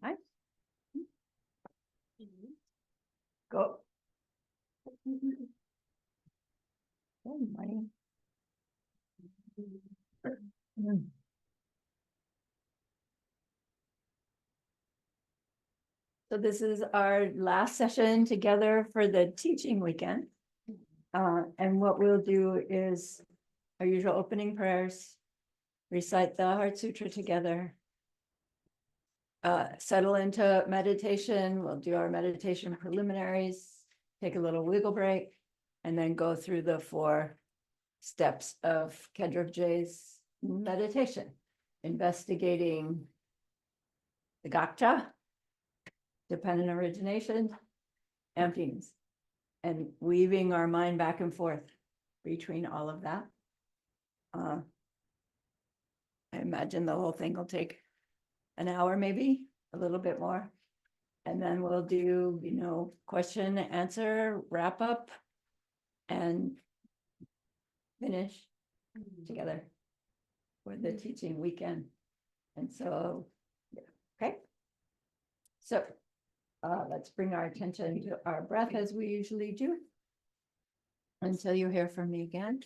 Nice. Go. Good morning. So this is our last session together for the teaching weekend. And what we'll do is our usual opening prayers, recite the Heart Sutra together, settle into meditation. We'll do our meditation preliminaries, take a little wiggle break, and then go through the 4 steps of Kendrick J's meditation, investigating the gotcha, dependent origination, emptiness, and weaving our mind back and forth between all of that. I imagine the whole thing will take an hour, maybe a little bit more. And then we'll do, question, answer, wrap up, and finish together for the teaching weekend. And so, okay. So let's bring our attention to our breath as we usually do until you hear from me again.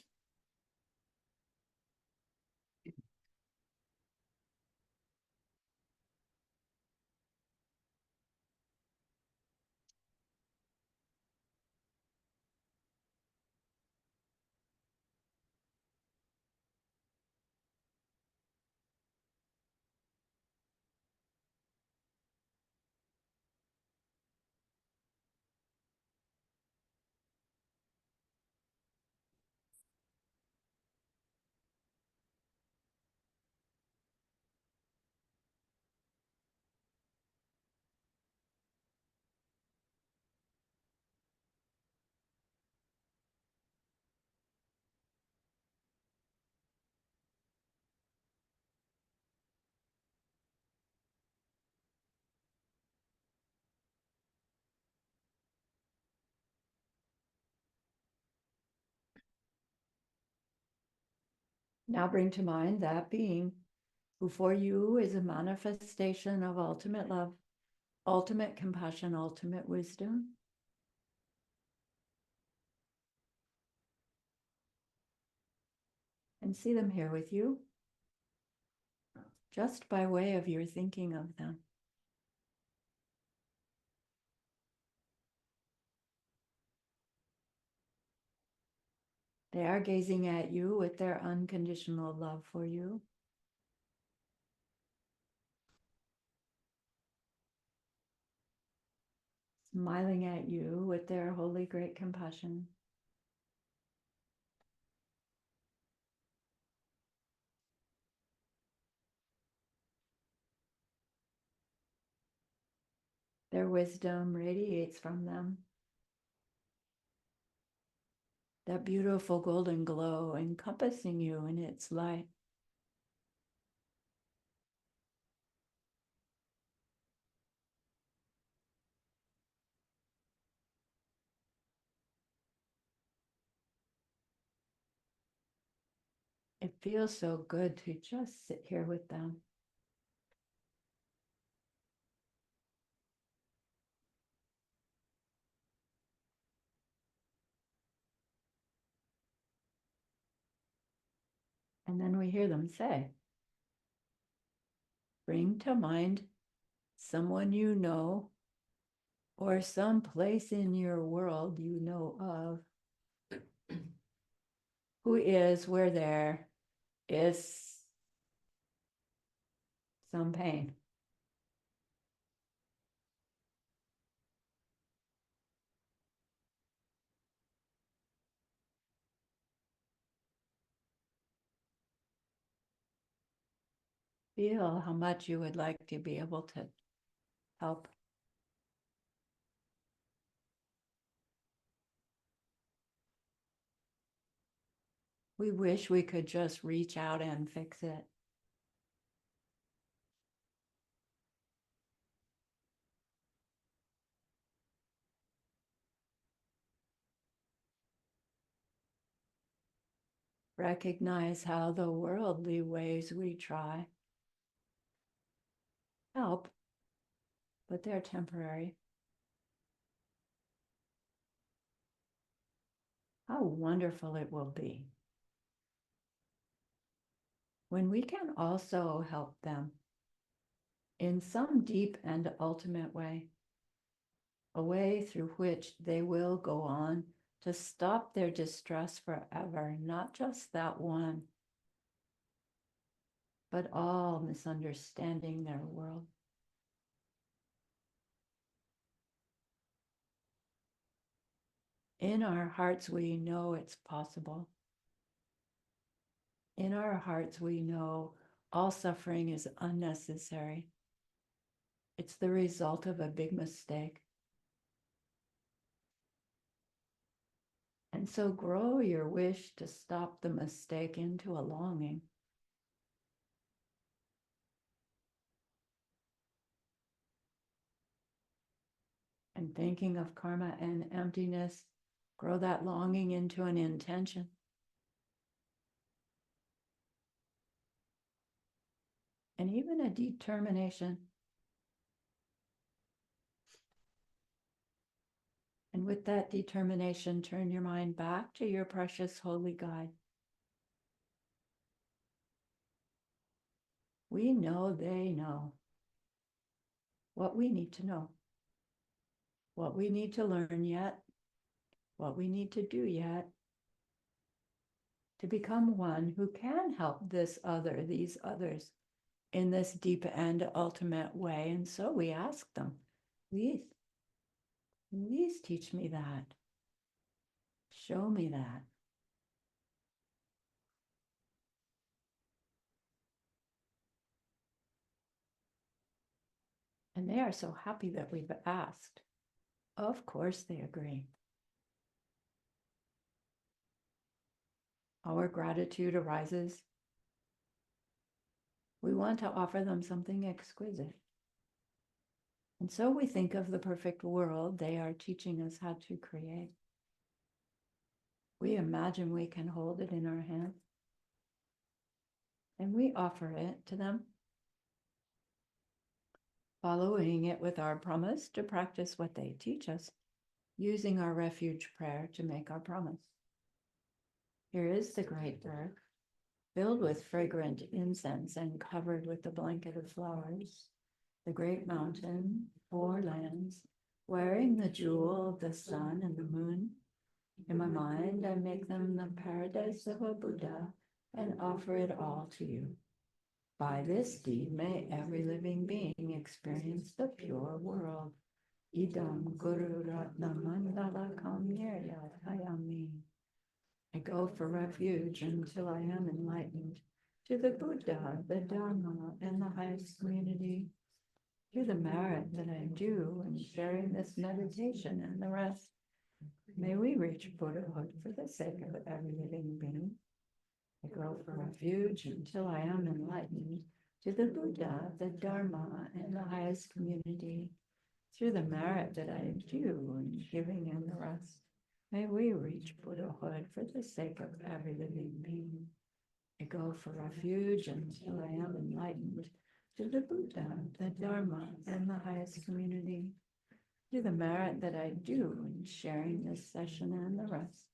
Now bring to mind that being who for you is a manifestation of ultimate love, ultimate compassion, ultimate wisdom. And see them here with you, just by way of your thinking of them. They are gazing at you with their unconditional love for you. Smiling at you with their holy great compassion. Their wisdom radiates from them. That beautiful golden glow encompassing you in its light. It feels so good to just sit here with them. And then we hear them say, bring to mind someone you know or some place in your world you know of who is where there is some pain. Feel how much you would like to be able to help. We wish we could just reach out and fix it. Recognize how the worldly ways we try help, but they're temporary. How wonderful it will be when we can also help them in some deep and ultimate way, a way through which they will go on to stop their distress forever, not just that one, but all misunderstanding their world. In our hearts, we know it's possible. In our hearts, we know all suffering is unnecessary. It's the result of a big mistake. And so grow your wish to stop the mistake into a longing. And thinking of karma and emptiness, grow that longing into an intention. And even a determination. And with that determination, turn your mind back to your precious holy guide. We know they know what we need to know, what we need to learn yet, what we need to do yet, to become one who can help this other, these others, in this deep and ultimate way. And so we ask them, please teach me that. Show me that. And they are so happy that we've asked. Of course they agree. Our gratitude arises. We want to offer them something exquisite. And so we think of the perfect world they are teaching us how to create. We imagine we can hold it in our hand. And we offer it to them, following it with our promise to practice what they teach us, using our refuge prayer to make our promise. Here is the great earth, filled with fragrant incense and covered with the blanket of flowers. The great mountain, 4 lands, wearing the jewel of the sun and the moon. In my mind, I make them the paradise of a Buddha and offer it all to you. By this deed, may every living being experience the pure world. Idam Guru Ratna Mandala Kamyaya Tayami. I go for refuge until I am enlightened to the Buddha, the Dharma, and the highest community. Through the merit that I do in sharing this meditation and the rest, may we reach Buddhahood for the sake of every living being. I go for refuge until I am enlightened to the Buddha, the Dharma, and the highest community. Through the merit that I do in giving and the rest, may we reach Buddhahood for the sake of every living being. I go for refuge until I am enlightened to the Buddha, the Dharma, and the highest community. Through the merit that I do in sharing this session and the rest,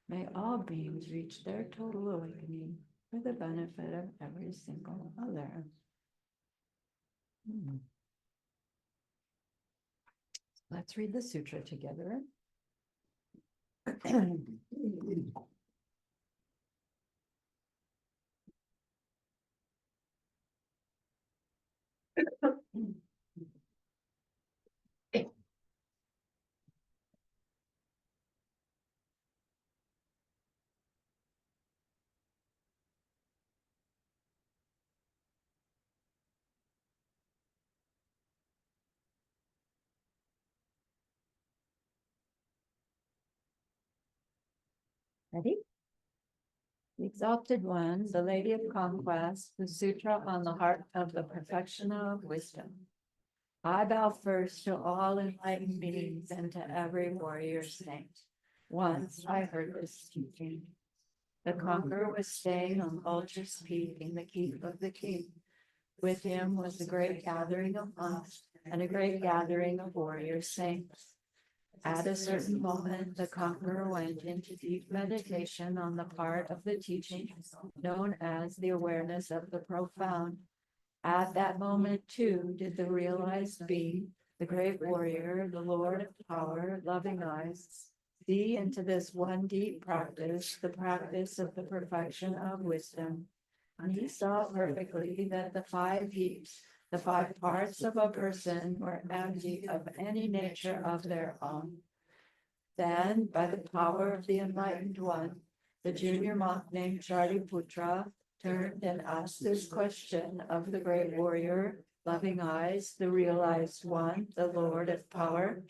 may all beings reach their total awakening for the benefit of every single other. Let's read the sutra together. Ready? The Exalted One, the Lady of Conquest, the Sutra on the Heart of the Perfection of Wisdom. I bow first to all enlightened beings and to every warrior saint. Once I heard this teaching. The conqueror was staying on Vulture's Peak in the keep of the king. With him was a great gathering of monks and a great gathering of warrior saints. At a certain moment, the conqueror went into deep meditation on the part of the teaching known as the awareness of the profound. At that moment, too, did the realized being, the great warrior, the Lord of power, loving eyes, see into this one deep practice, the practice of the perfection of wisdom. And he saw perfectly that the 5 heaps, the 5 parts of a person, were empty of any nature of their own. Then, by the power of the enlightened one, the junior monk named Shariputra turned and asked this question of the great warrior, loving eyes, the realized one, the Lord of power.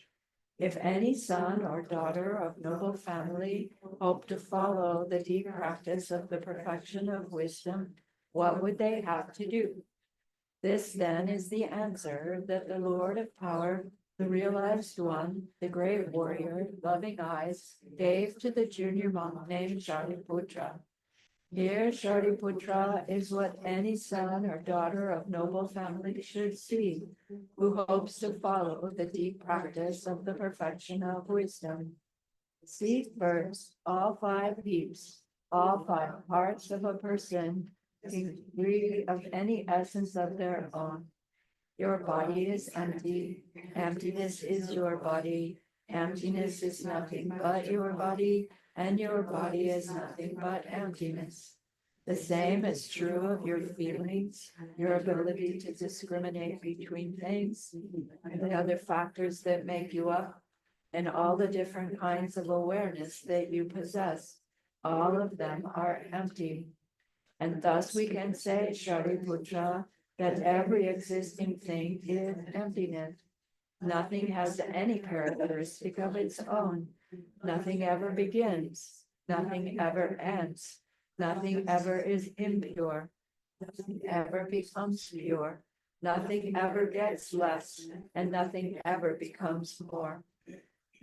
If any son or daughter of noble family hope to follow the deep practice of the perfection of wisdom, what would they have to do? This then is the answer that the Lord of power, the realized one, the great warrior, loving eyes, gave to the junior monk named Shariputra. Here, Shariputra is what any son or daughter of noble family should see, who hopes to follow the deep practice of the perfection of wisdom. See first all 5 heaps, all 5 parts of a person, free of any essence of their own. Your body is empty. Emptiness is your body. Emptiness is nothing but your body, and your body is nothing but emptiness. The same is true of your feelings, your ability to discriminate between things, and the other factors that make you up, and all the different kinds of awareness that you possess. All of them are empty. And thus we can say, Shariputra, that every existing thing is emptiness. Nothing has any characteristic of its own. Nothing ever begins. Nothing ever ends. Nothing ever is impure. Nothing ever becomes pure. Nothing ever gets less, and nothing ever becomes more.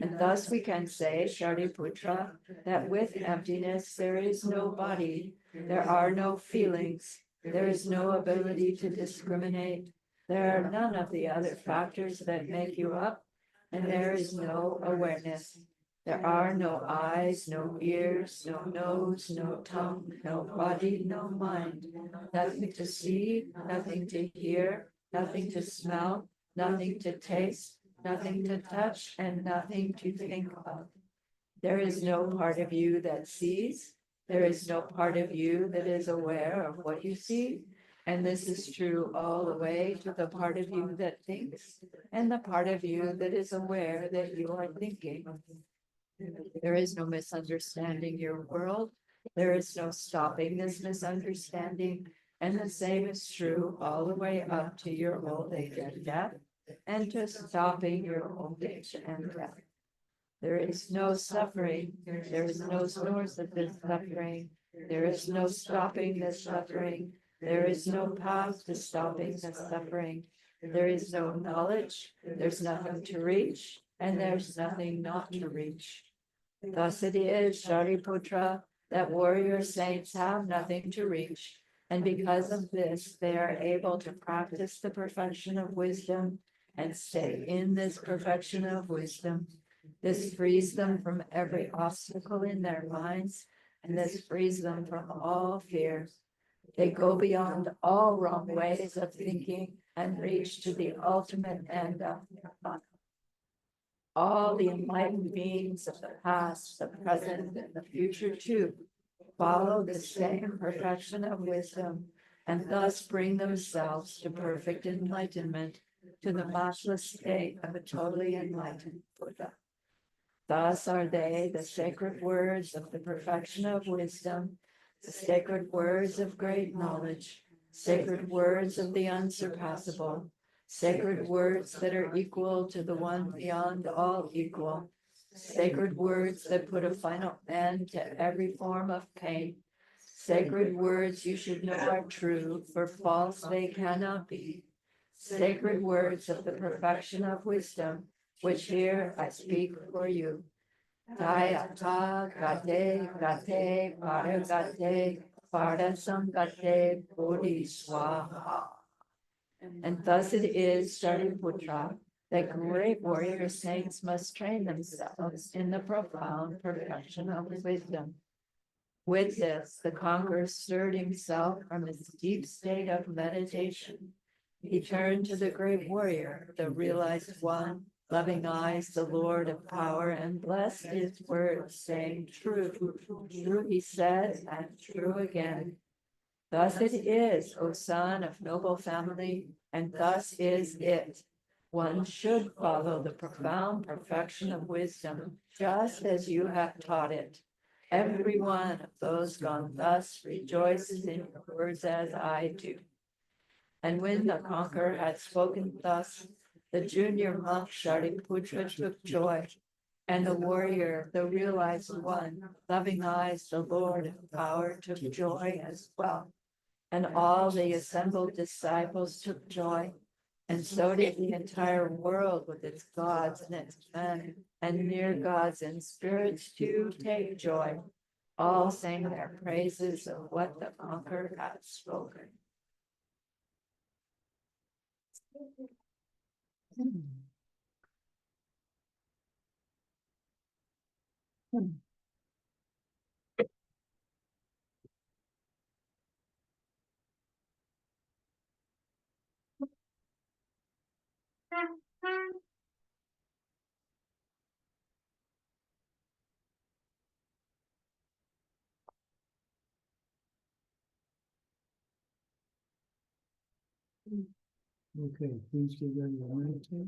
And thus we can say, Shariputra, that with emptiness there is no body, there are no feelings, there is no ability to discriminate, there are none of the other factors that make you up, and there is no awareness. There are no eyes, no ears, no nose, no tongue, no body, no mind, nothing to see, nothing to hear, nothing to smell, nothing to taste, nothing to touch, and nothing to think of. There is no part of you that sees. There is no part of you that is aware of what you see. And this is true all the way to the part of you that thinks, and the part of you that is aware that you are thinking. There is no misunderstanding your world. There is no stopping this misunderstanding. And the same is true all the way up to your old age and death, and to stopping your old age and death. There is no suffering. There is no source of this suffering. There is no stopping this suffering. There is no path to stopping this suffering. There is no knowledge. There's nothing to reach, and there's nothing not to reach. Thus it is, Shariputra, that warrior saints have nothing to reach, and because of this, they are able to practice the perfection of wisdom and stay in this perfection of wisdom. This frees them from every obstacle in their minds, and this frees them from all fears. They go beyond all wrong ways of thinking and reach to the ultimate end of nirvana. All the enlightened beings of the past, the present, and the future too follow the same perfection of wisdom, and thus bring themselves to perfect enlightenment, to the matchless state of a totally enlightened Buddha. Thus are they the sacred words of the perfection of wisdom, the sacred words of great knowledge, sacred words of the unsurpassable, sacred words that are equal to the one beyond all equal, sacred words that put a final end to every form of pain, sacred words you should know are true, for false they cannot be, sacred words of the perfection of wisdom, which here I speak for you. Jaya ta gate gate para gate para sangate bodhi swaha. And thus it is, Shariputra, that great warrior saints must train themselves in the profound perfection of wisdom. With this, the conqueror stirred himself from his deep state of meditation. He turned to the great warrior, the realized one, loving eyes, the Lord of power, and blessed his words, saying, true, true, he said, and true again. Thus it is, O son of noble family, and thus is it. One should follow the profound perfection of wisdom, just as you have taught it. Every one of those gone thus rejoices in your words as I do. And when the conqueror had spoken thus, the junior monk Shariputra took joy, and the warrior, the realized one, loving eyes, the Lord of power, took joy as well. And all the assembled disciples took joy, and so did the entire world with its gods and its men, and near gods and spirits too take joy. All sang their praises of what the conqueror had spoken. Okay, please get ready to meditate.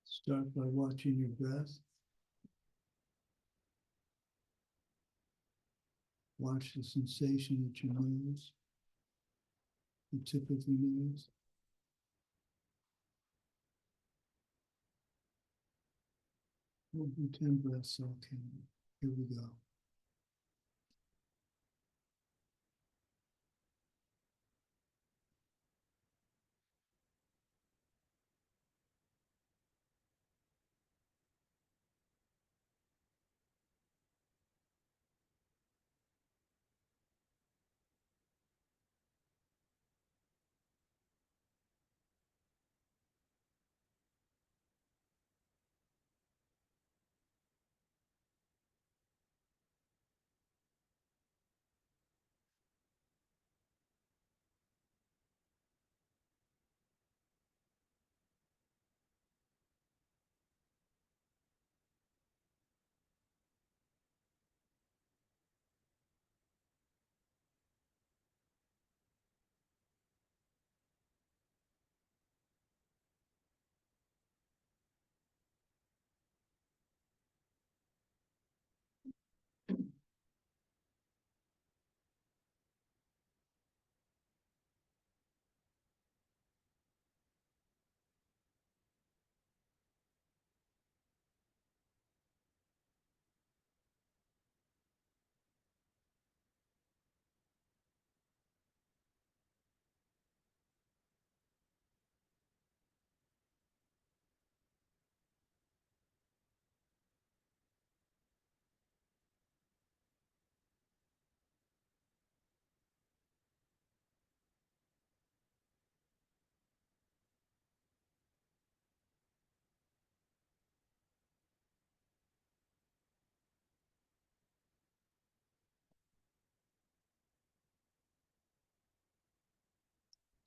Start by watching your breath. Watch the sensation at your nose, the tip of your nose. We'll do 10 breaths, okay. Here we go.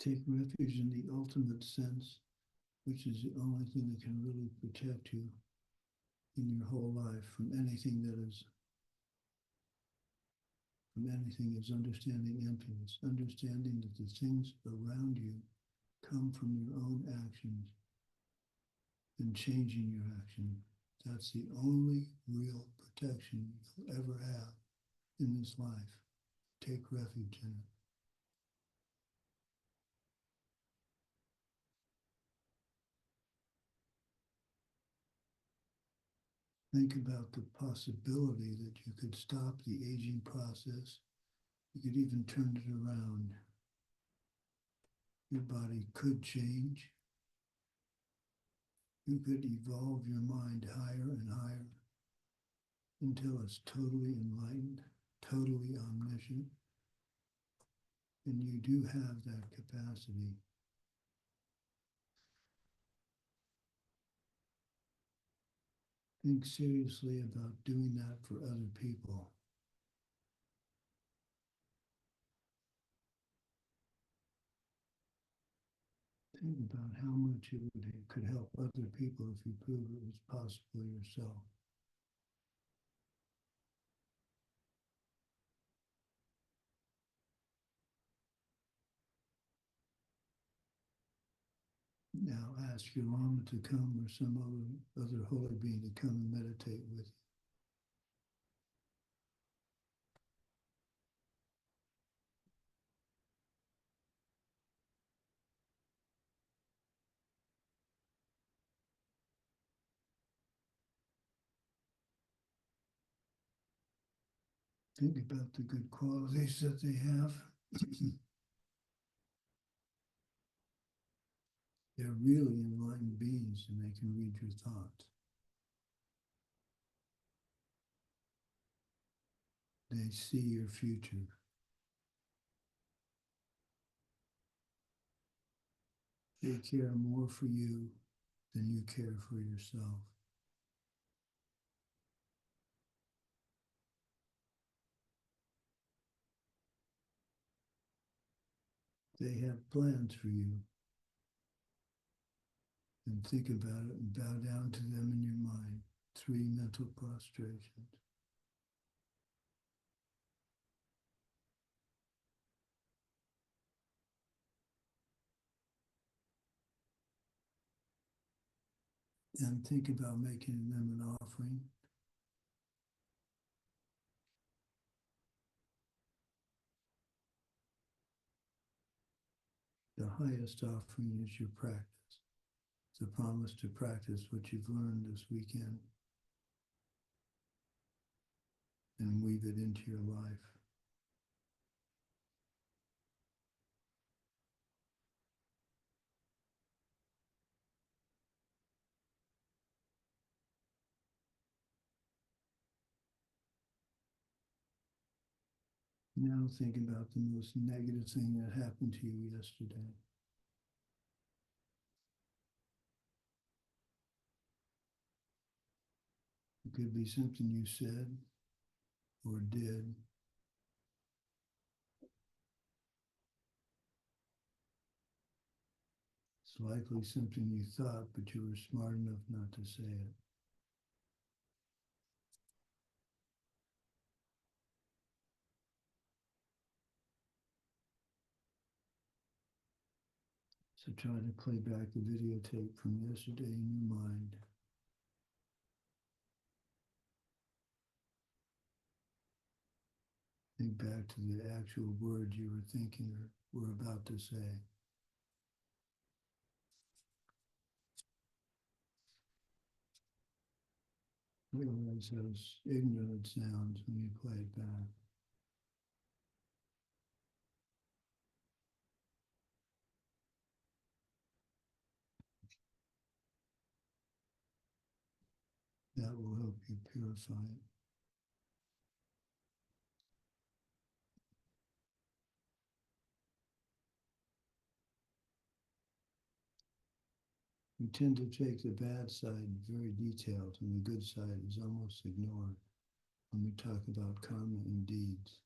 Take refuge in the ultimate sense, which is the only thing that can really protect you in your whole life from anything is understanding emptiness, understanding that the things around you come from your own actions and changing your action. That's the only real protection you'll ever have in this life. Take refuge in it. Think about the possibility that you could stop the aging process. You could even turn it around. Your body could change. You could evolve your mind higher and higher until it's totally enlightened, totally omniscient. And you do have that capacity. Think seriously about doing that for other people. Think about how much could help other people if you prove it was possible yourself. Now ask your Lama to come or some other holy being to come and meditate with you. Think about the good qualities that they have. They're really enlightened beings and they can read your thoughts. They see your future. They care more for you than you care for yourself. They have plans for you. And think about it and bow down to them in your mind. 3 mental prostrations. And think about making them an offering. The highest offering is your practice. It's a promise to practice what you've learned this weekend and weave it into your life. Now think about the most negative thing that happened to you yesterday. It could be something you said or did. It's likely something you thought, but you were smart enough not to say it. So try to play back the videotape from yesterday in your mind. Think back to the actual words you were thinking or were about to say. Realize how ignorant it sounds when you play it back. That will help you purify it. We tend to take the bad side very detailed, and the good side is almost ignored when we talk about karma and deeds.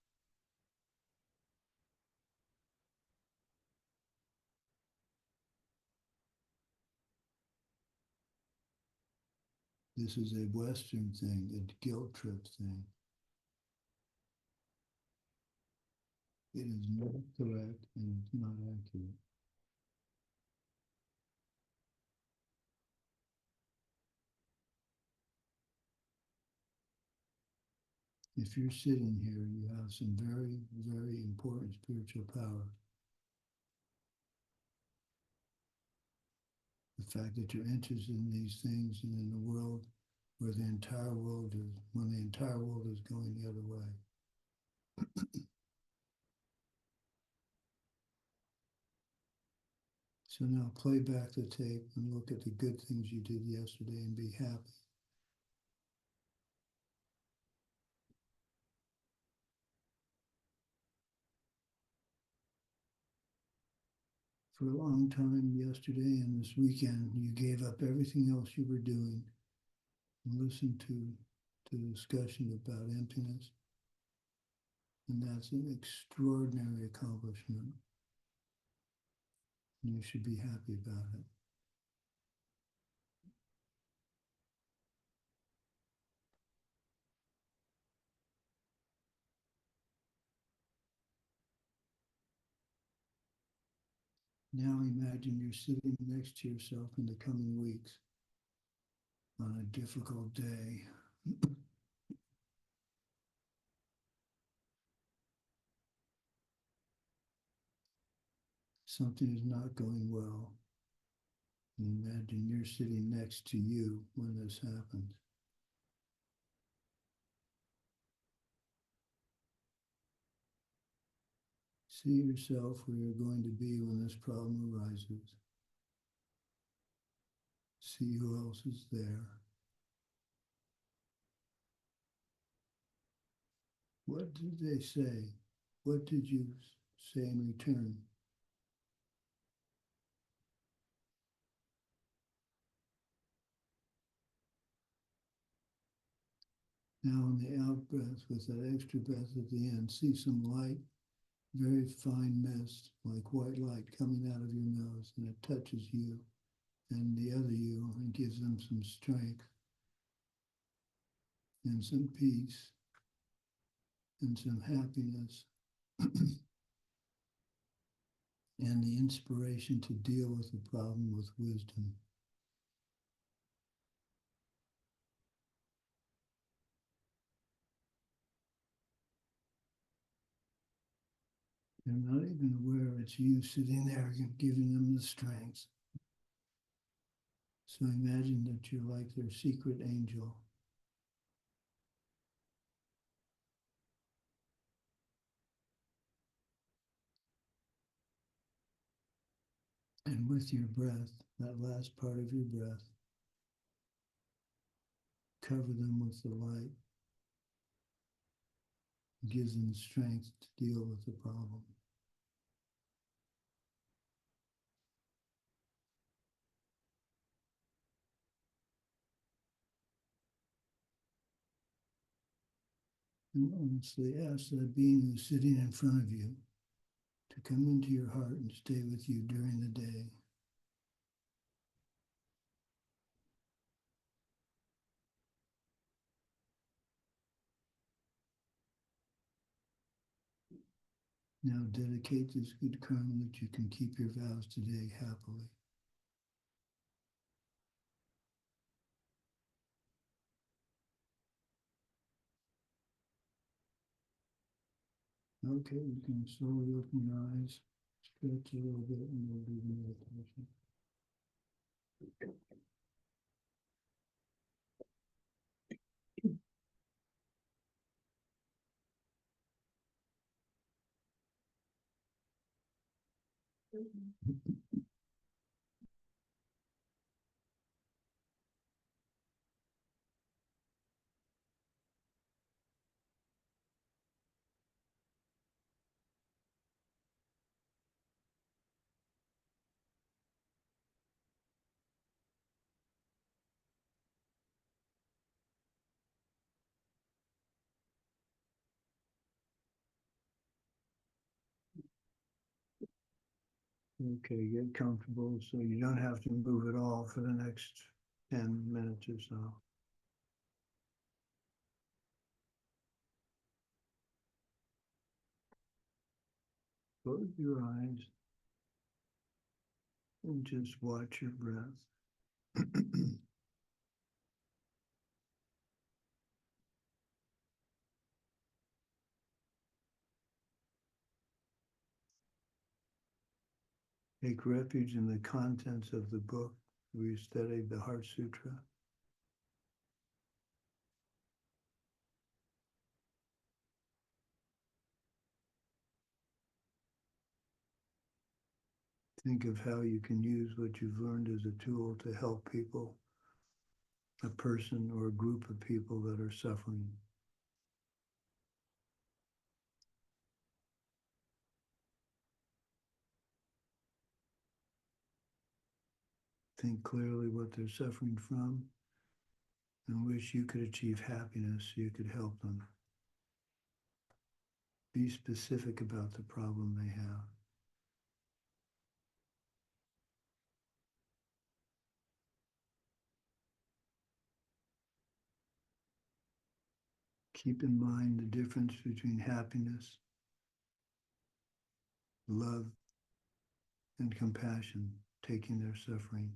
This is a Western thing, a guilt trip thing. It is not correct and it's not accurate. If you're sitting here, you have some very, very important spiritual power. The fact that you're interested in these things and in the world where the entire world is, when the entire world is going the other way. So now play back the tape and look at the good things you did yesterday and be happy. For a long time yesterday and this weekend, you gave up everything else you were doing and listened to the discussion about emptiness. And that's an extraordinary accomplishment. And you should be happy about it. Now imagine you're sitting next to yourself in the coming weeks on a difficult day. Something is not going well. And imagine you're sitting next to you when this happens. See yourself where you're going to be when this problem arises. See who else is there. What did they say? What did you say in return? Now in the out breath, with that extra breath at the end, see some light, very fine mist, like white light coming out of your nose, and it touches you and the other you and gives them some strength and some peace and some happiness and the inspiration to deal with the problem with wisdom. They're not even aware it's you sitting there giving them the strength. So imagine that you're like their secret angel. And with your breath, that last part of your breath, cover them with the light. It gives them the strength to deal with the problem. And honestly ask that being who's sitting in front of you to come into your heart and stay with you during the day. Now dedicate this good karma that you can keep your vows today happily. Okay, you can slowly open your eyes, stretch a little bit, and we'll do the meditation. Okay, get comfortable so you don't have to move at all for the next 10 minutes or so. Close your eyes and just watch your breath. Take refuge in the contents of the book. We studied the Heart Sutra. Think of how you can use what you've learned as a tool to help people, a person or a group of people that are suffering. Think clearly what they're suffering from and wish you could achieve happiness so you could help them. Be specific about the problem they have. Keep in mind the difference between happiness, love, and compassion, taking their suffering.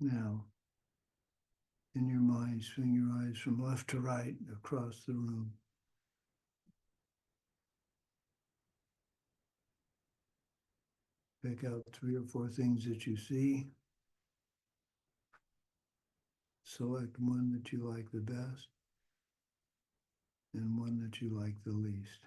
Now, in your mind, swing your eyes from left to right across the room. Pick out 3 or 4 things that you see. Select one that you like the best and one that you like the least.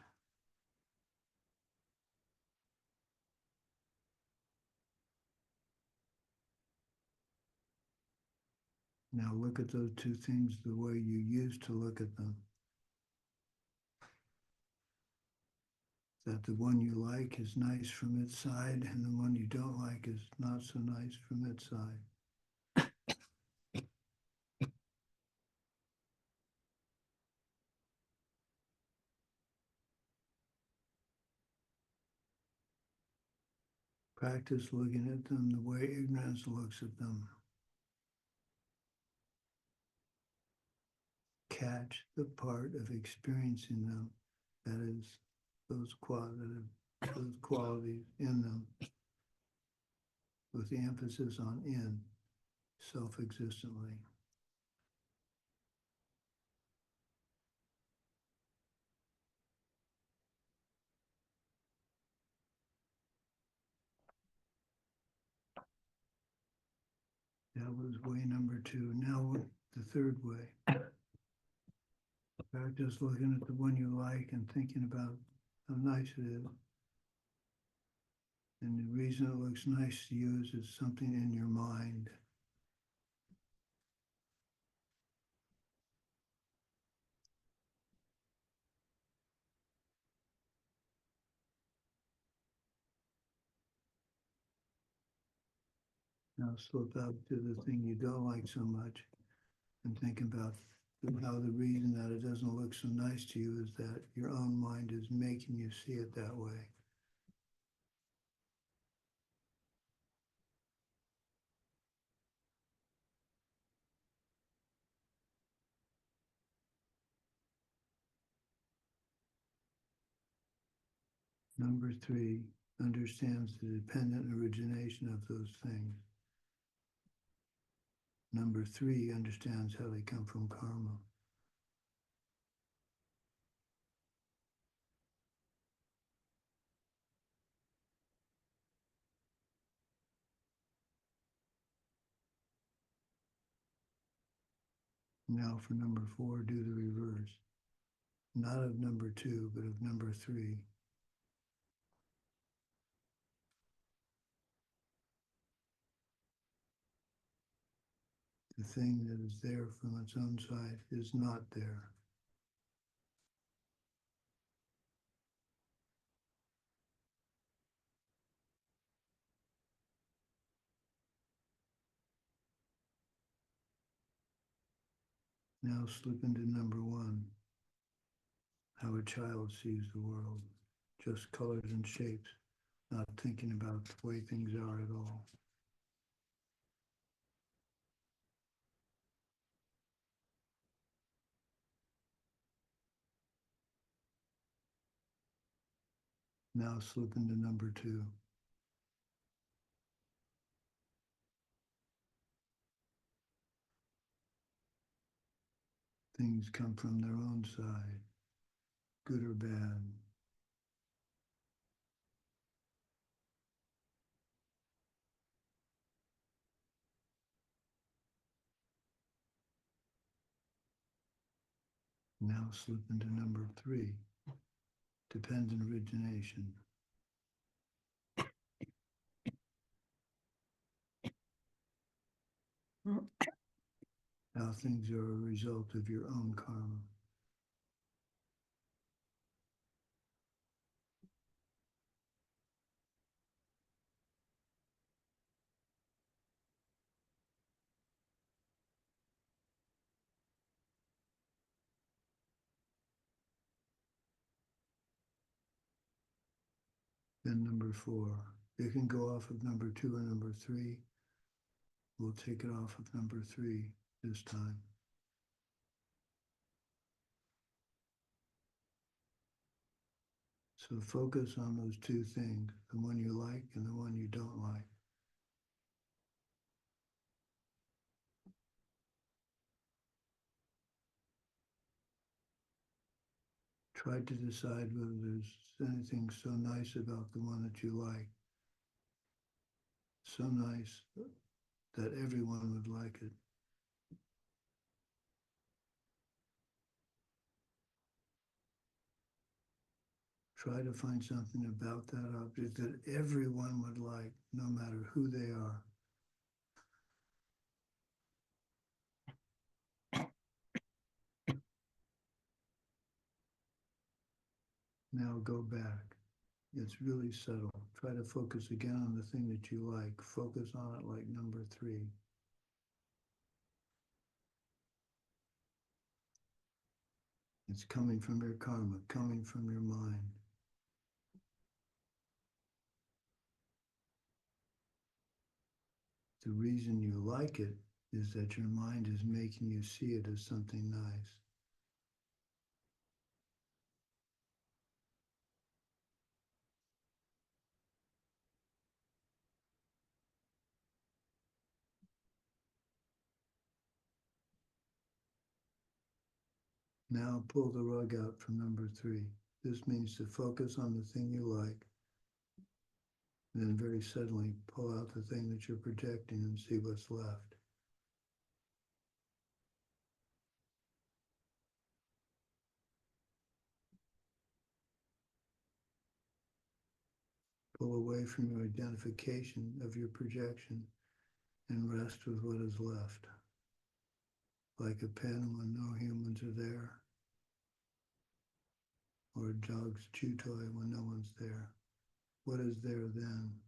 Now look at those 2 things the way you used to look at them. That the one you like is nice from its side and the one you don't like is not so nice from its side. Practice looking at them the way ignorance looks at them. Catch the part of experiencing them that is those qualities in them, with the emphasis on in, self-existently. That was way number 2. Now the third way. Practice looking at the one you like and thinking about how nice it is. And the reason it looks nice to you is it's something in your mind. Now slip out to the thing you don't like so much and think about how the reason that it doesn't look so nice to you is that your own mind is making you see it that way. Number 3 understands the dependent origination of those things. Number 3 understands how they come from karma. Now for number 4, do the reverse. Not of number 2, but of number 3. The thing that is there from its own side is not there. Now slip into number 1, how a child sees the world, just colors and shapes, not thinking about the way things are at all. Now slip into number 2. Things come from their own side, good or bad. Now slip into number 3, dependent origination. How things are a result of your own karma. Then number 4, it can go off of number 2 or number 3. We'll take it off of number 3 this time. So focus on those two things, the one you like and the one you don't like. Try to decide whether there's anything so nice about the one that you like, so nice that everyone would like it. Try to find something about that object that everyone would like, no matter who they are. Now go back. It's really subtle. Try to focus again on the thing that you like. Focus on it like number 3. It's coming from your karma, coming from your mind. The reason you like it is that your mind is making you see it as something nice. Now pull the rug out from number 3. This means to focus on the thing you like, and then very suddenly pull out the thing that you're projecting and see what's left. Pull away from your identification of your projection and rest with what is left. Like a pen when no humans are there, or a dog's chew toy when no one's there. What is there then?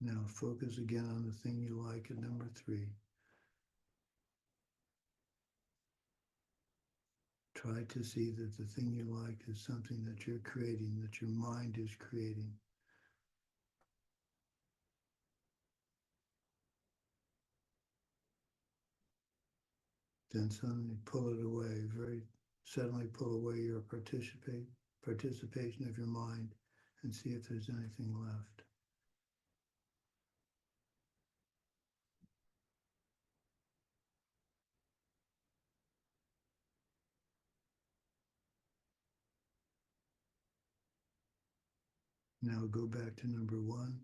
Now focus again on the thing you like at number 3. Try to see that the thing you like is something that you're creating, that your mind is creating. Then suddenly pull it away, very suddenly pull away your participation of your mind and see if there's anything left. Now go back to number 1.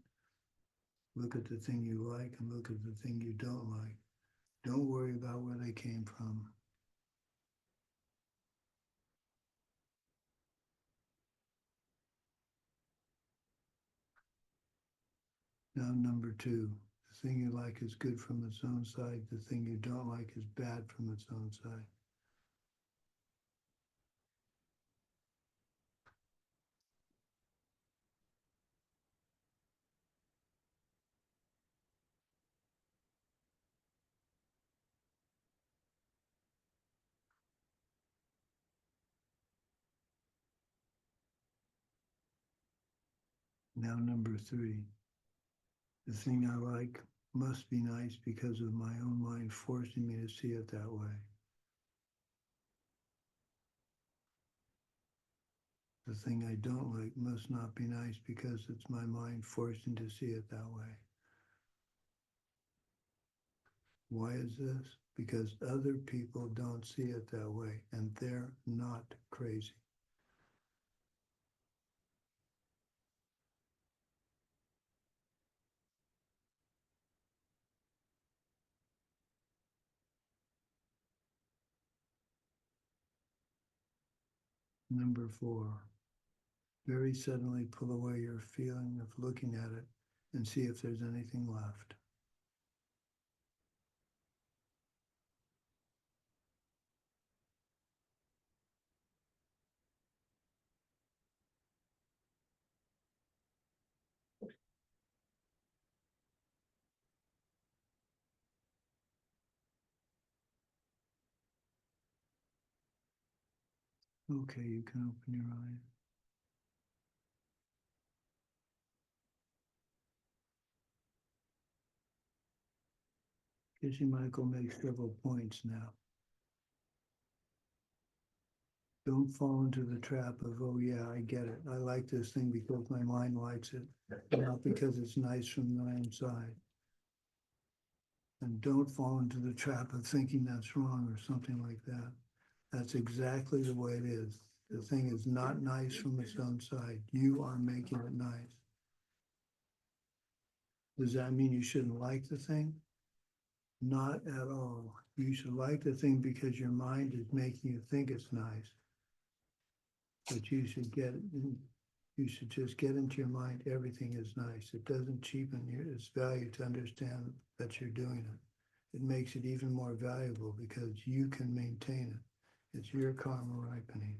Look at the thing you like and look at the thing you don't like. Don't worry about where they came from. Now number 2. The thing you like is good from its own side. The thing you don't like is bad from its own side. Now number 3. The thing I like must be nice because of my own mind forcing me to see it that way. The thing I don't like must not be nice because it's my mind forcing to see it that way. Why is this? because other people don't see it that way, and they're not crazy. Number 4, very suddenly pull away your feeling of looking at it and see if there's anything left. Okay, you can open your eyes. Kissy Michael makes several points now. Don't fall into the trap of, oh yeah, I get it. I like this thing because my mind likes it, not because it's nice from the inside. And don't fall into the trap of thinking that's wrong or something like that. That's exactly the way it is. The thing is not nice from its own side. You are making it nice. Does that mean you shouldn't like the thing? Not at all. You should like the thing because your mind is making you think it's nice. But you should just get into your mind, everything is nice. It doesn't cheapen its value to understand that you're doing it. It makes it even more valuable because you can maintain it. It's your karma ripening.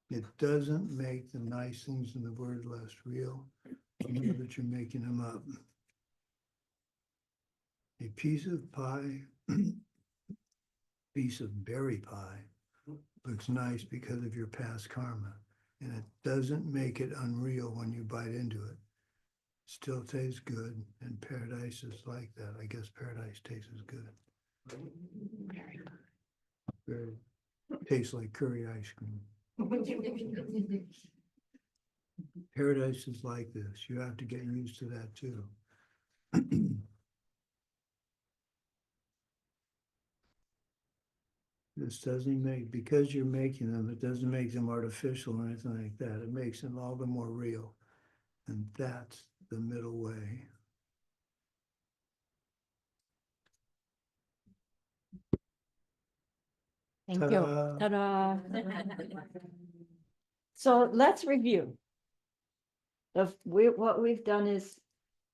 It doesn't make the nice things in the word less real. You know that you're making them up. A piece of pie, piece of berry pie, looks nice because of your past karma, and it doesn't make it unreal when you bite into it. Still tastes good, and paradise is like that. I guess paradise tastes as good. Very, tastes like curry ice cream. Paradise is like this. You have to get used to that too. This doesn't make, because you're making them, it doesn't make them artificial or anything like that. It makes them all the more real. And that's the middle way. Thank you. Ta-da. Ta-da. So let's review. What we've done is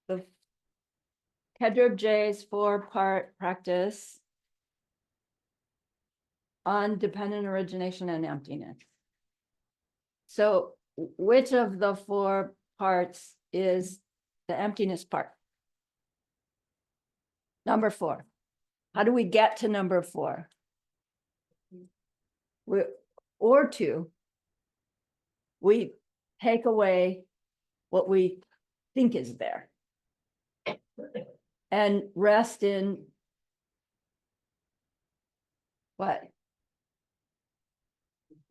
the Kedrib J's 4-part practice on dependent origination and emptiness. So which of the 4 parts is the emptiness part? Number 4. How do we get to number 4? Or 2, we take away what we think is there and rest in what?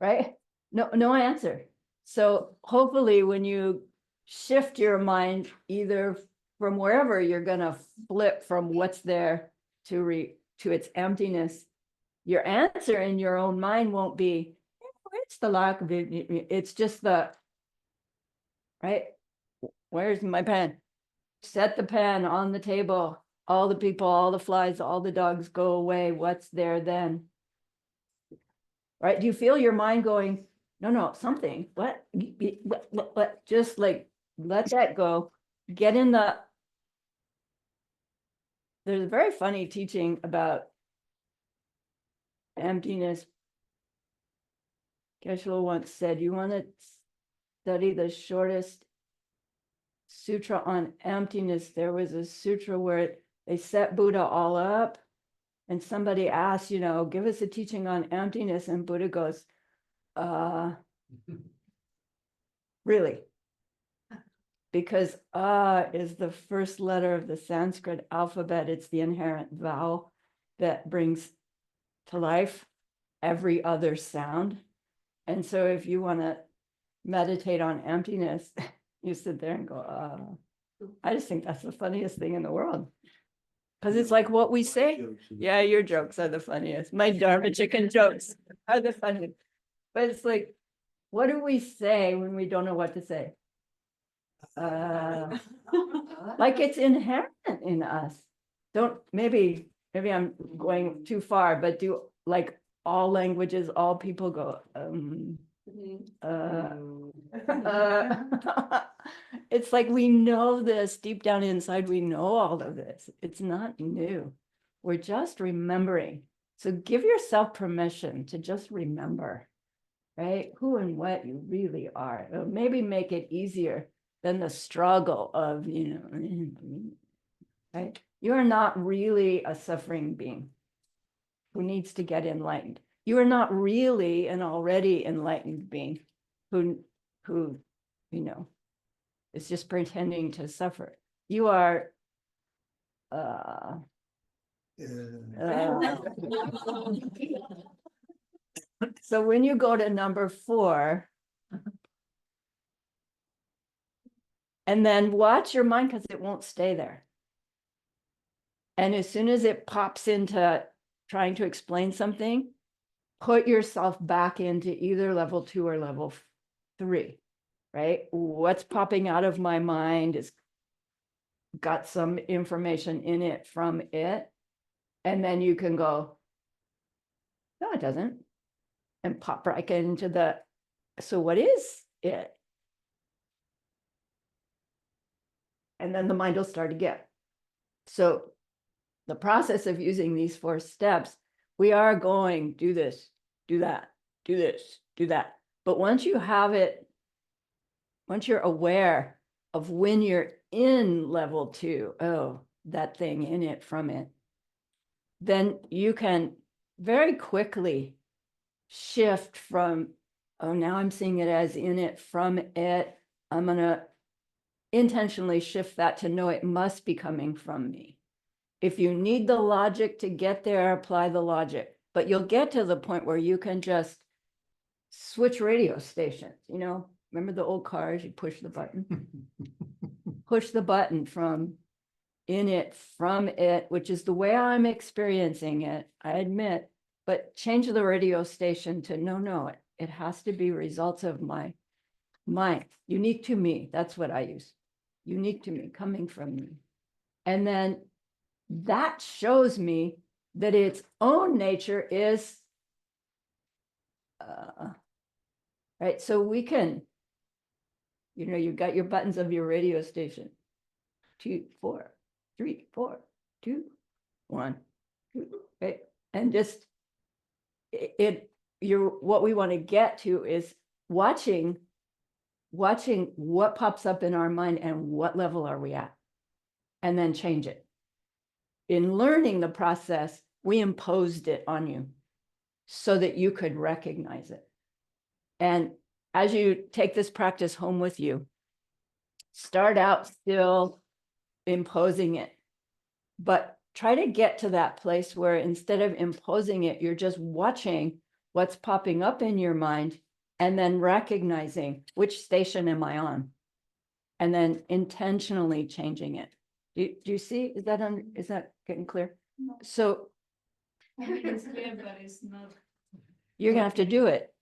Right? No answer. So hopefully when you shift your mind either from wherever you're going to flip from what's there to its emptiness, your answer in your own mind won't be, it's the lack of it. It's just the, right? Where's my pen? Set the pen on the table. All the people, all the flies, all the dogs go away. What's there then? Right? Do you feel your mind going, no, something, what? Just like, let that go. Get in the, there's a very funny teaching about emptiness. Geshe-la once said, you want to study the shortest sutra on emptiness. There was a sutra where they set Buddha all up and somebody asked, give us a teaching on emptiness. And Buddha goes, really? Because is the first letter of the Sanskrit alphabet. It's the inherent vowel that brings to life every other sound. And so if you want to meditate on emptiness, you sit there and go, I just think that's the funniest thing in the world. because it's like what we say. Yeah, your jokes are the funniest. My Dharma chicken jokes are the funniest. But it's like, what do we say when we don't know what to say? Like it's inherent in us. Maybe I'm going too far, but do like all languages, all people go, it's like we know this deep down inside, we know all of this. It's not new. We're just remembering. So give yourself permission to just remember, right? Who and what you really are. It'll maybe make it easier than the struggle of, right? You're not really a suffering being who needs to get enlightened. You are not really an already enlightened being who is just pretending to suffer. You are so when you go to number 4, and then watch your mind because it won't stay there. And as soon as it pops into trying to explain something, put yourself back into either level 2 or level 3, right? What's popping out of my mind is got some information in it from it. And then you can go, no, it doesn't. And pop right into the, so what is it? And then the mind will start again. So the process of using these 4 steps, we are going, do this, do that, do this, do that. But once you have it, once you're aware of when you're in level 2, oh, that thing in it, from it, then you can very quickly shift from, oh, now I'm seeing it as in it, from it. I'm going to intentionally shift that to no, it must be coming from me. If you need the logic to get there, apply the logic. But you'll get to the point where you can just switch radio stations. Remember the old cars, you push the button? Push the button from in it, from it, which is the way I'm experiencing it, I admit, but change the radio station to no, it has to be results of my mind, unique to me. That's what I use. Unique to me, coming from me. And then that shows me that its own nature is, right? So we can, you've got your buttons of your radio station. 2, 4, 3, 4, 2, 1, 2, right? And just what we want to get to is watching what pops up in our mind and what level are we at, and then change it. In learning the process, we imposed it on you so that you could recognize it. And as you take this practice home with you, start out still imposing it, but try to get to that place where instead of imposing it, you're just watching what's popping up in your mind and then recognizing which station am I on, and then intentionally changing it. Do you see? Is that getting clear? No. So It's clear, but it's not. you're gonna have to do it.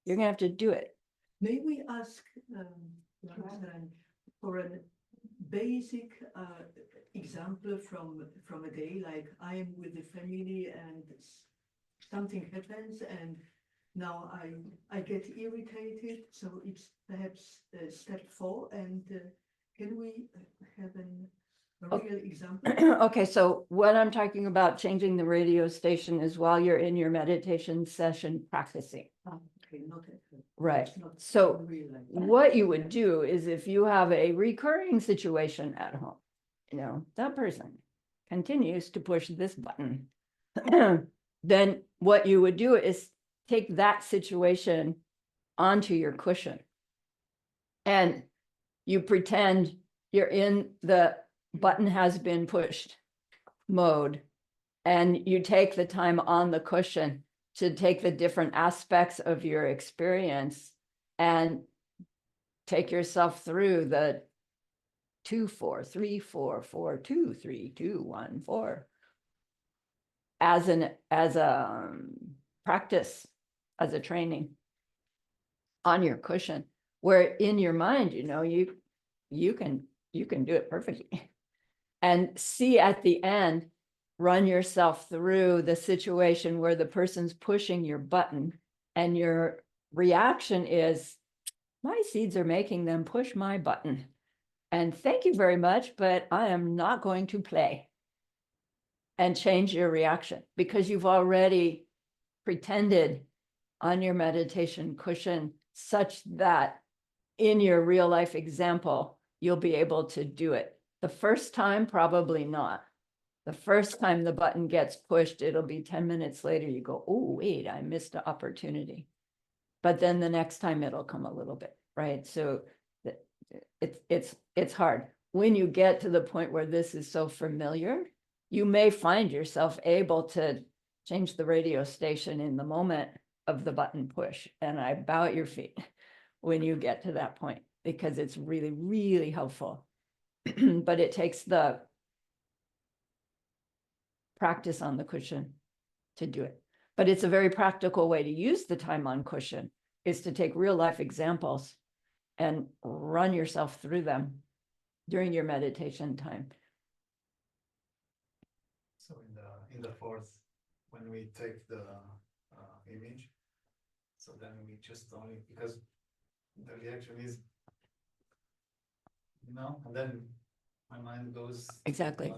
You're gonna have to do it. May we ask Saranhi, for a basic example from a day, like I am with the family and something happens and now I get irritated, so it's perhaps step 4, and can we have a real example? Okay, so what I'm talking about changing the radio station is while you're in your meditation session practicing. Okay, not at home. Right. It's not So real life. what you would do is if you have a recurring situation at home, that person continues to push this button, then what you would do is take that situation onto your cushion and you pretend you're in the button has been pushed mode, and you take the time on the cushion to take the different aspects of your experience and take yourself through the 2, 4, 3, 4, 4, 2, 3, 2, 1, 4. As a practice, as a training on your cushion, where in your mind, you can do it perfectly. And see at the end, run yourself through the situation where the person's pushing your button and your reaction is, my seeds are making them push my button. And thank you very much, but I am not going to play. And change your reaction because you've already pretended on your meditation cushion such that in your real life example, you'll be able to do it. The first time, probably not. The first time the button gets pushed, it'll be 10 minutes later, you go, oh, wait, I missed an opportunity. But then the next time it'll come a little bit, right? So it's hard. When you get to the point where this is so familiar, you may find yourself able to change the radio station in the moment of the button push. And I bow at your feet when you get to that point, because it's really, really helpful. But it takes the practice on the cushion to do it. But it's a very practical way to use the time on cushion, is to take real life examples and run yourself through them during your meditation time. So in the fourth, when we take the image, so then we just only, because the reaction is, and then my mind goes. Exactly.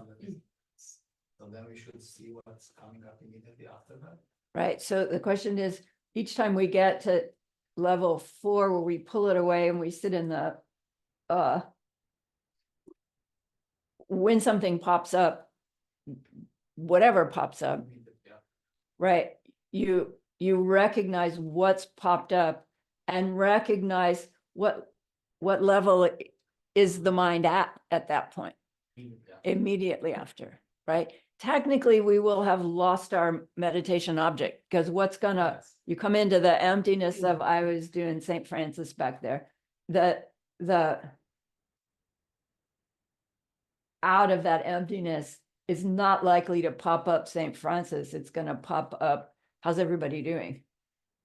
So then we should see what's coming up immediately after that. Right. So the question is, each time we get to level 4, where we pull it away and we sit in the, when something pops up, whatever pops up, Yeah. right, you recognize what's popped up and recognize what level is the mind at that point, Yeah. immediately after, right? Technically, we will have lost our meditation object, because what's gonna, Yes. you come into the emptiness of, I was doing St. Francis back there, the out of that emptiness is not likely to pop up St. Francis. It's going to pop up, how's everybody doing?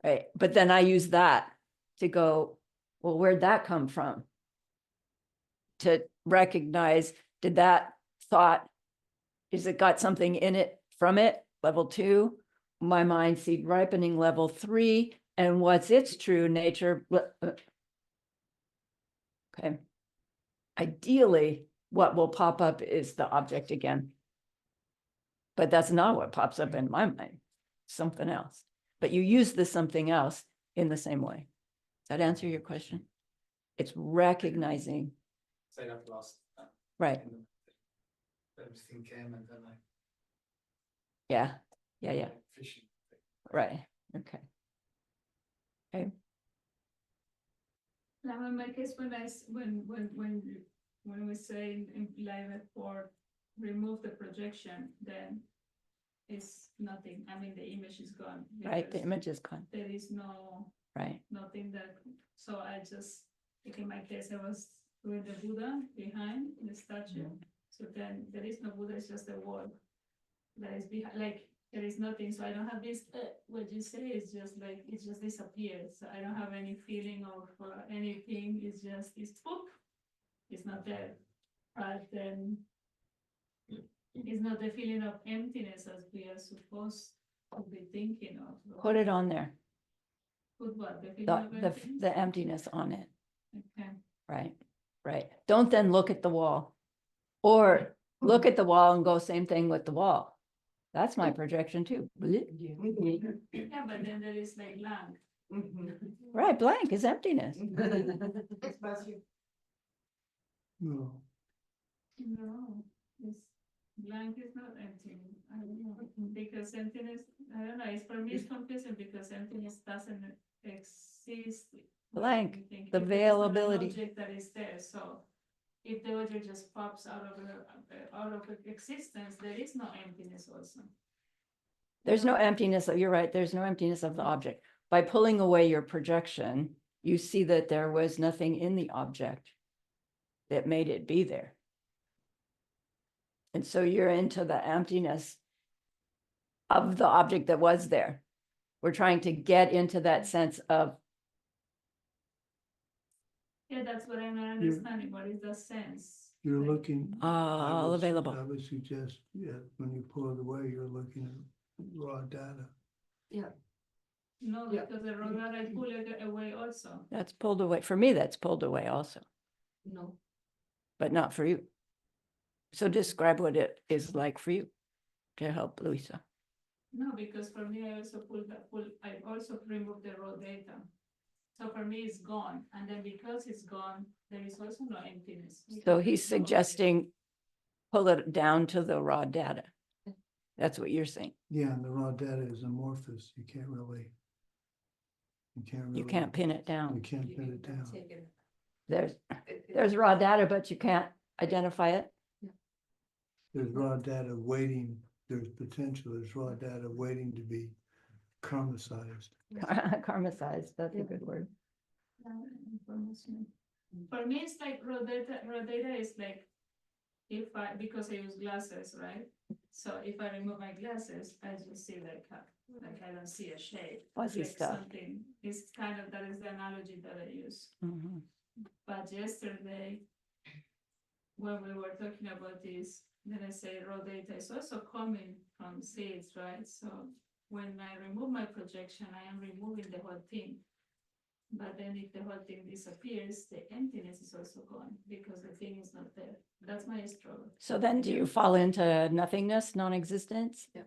Right. But then I use that to go, well, where'd that come from? To recognize, did that thought, is it got something in it from it? Level 2, my mind seed ripening, level 3, and what's its true nature? Okay. Ideally, what will pop up is the object again. But that's not what pops up in my mind, something else. But you use the something else in the same way. Does that answer your question? It's recognizing. So I got lost. Right. And everything came and then Yeah. fishing. Right. Okay. Now, in my case, when we say in live for remove the projection, then it's nothing. I mean, the image is gone. Right. The because image is gone. There is no Right. nothing that. So I just, like in my case, I was doing the Buddha behind the statue. So then there is no Buddha. It's just a wall that is behind. Like there is nothing. So I don't have this. What you say is just like it just disappears. So I don't have any feeling of anything. It's just poof. It's not there. But then it's not the feeling of emptiness as we are supposed to be thinking of. Put it on there. Put what? The feeling of emptiness? The emptiness on it. Okay. Right. Right. Don't then look at the wall, or look at the wall and go same thing with the wall. That's my projection too. Yeah, but then there is like blank. Right. Blank is emptiness. No, No, it's blank is not empty. I don't know, because emptiness, I don't know, it's for me it's confusing because emptiness doesn't exist. Blank, I think, the if there is not an availability. Object that is there, so if the object just pops out of existence, there is no emptiness also. There's no emptiness. You're right. There's no emptiness of the object. By pulling away your projection, you see that there was nothing in the object. that made it be there. And so you're into the emptiness of the object that was there. We're trying to get into that sense of, Yeah, that's what I'm not understanding. What is the sense? You're Like, looking. I all would- available. I would suggest, yeah, when you pull it away, you're looking at raw data. No, Yeah. because the road that I pull it away also. That's pulled away. For me, that's pulled away also, No. but not for you. So describe what it is like for you to help Luisa. No, because for me, I also I also remove the raw data. So for me, it's gone. And then because it's gone, there is also no emptiness. So because he's there's no suggesting pull it down to the raw data. That's what you're saying. Yeah, and the raw data is amorphous. You can't really. You can't pin it You down. can't pin it down. There's raw data, but you can't identify it. There's raw data waiting, there's potential, there's raw data waiting to be karmicized. Karmicized, that's a good word. information. For me, it's like raw data is like, because I use glasses, right? So if I remove my glasses, I just see like I don't see a shape. Fuzzy like stuff. Something, it's kind of, that is the analogy that I use. Mhm. But yesterday, when we were talking about this, then I say raw data is also coming from seeds, right? So when I remove my projection, I am removing the whole thing. But then if the whole thing disappears, the emptiness is also gone because the thing is not there. That's my struggle. So then do you fall into nothingness, non-existence? Yeah.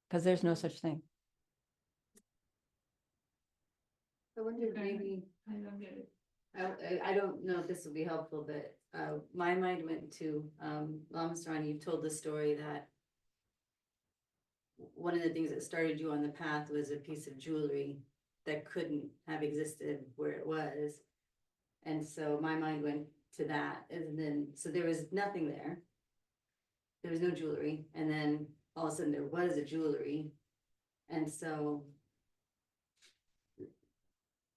Because there's no such thing. I wonder if Okay. maybe, I don't get it. I don't know if this will be helpful, but my mind went to Lamas, Saranhi, you've told the story that one of the things that started you on the path was a piece of jewelry that couldn't have existed where it was. And so my mind went to that, and then, so there was nothing there. There was no jewelry, and then all of a sudden there was a jewelry. And so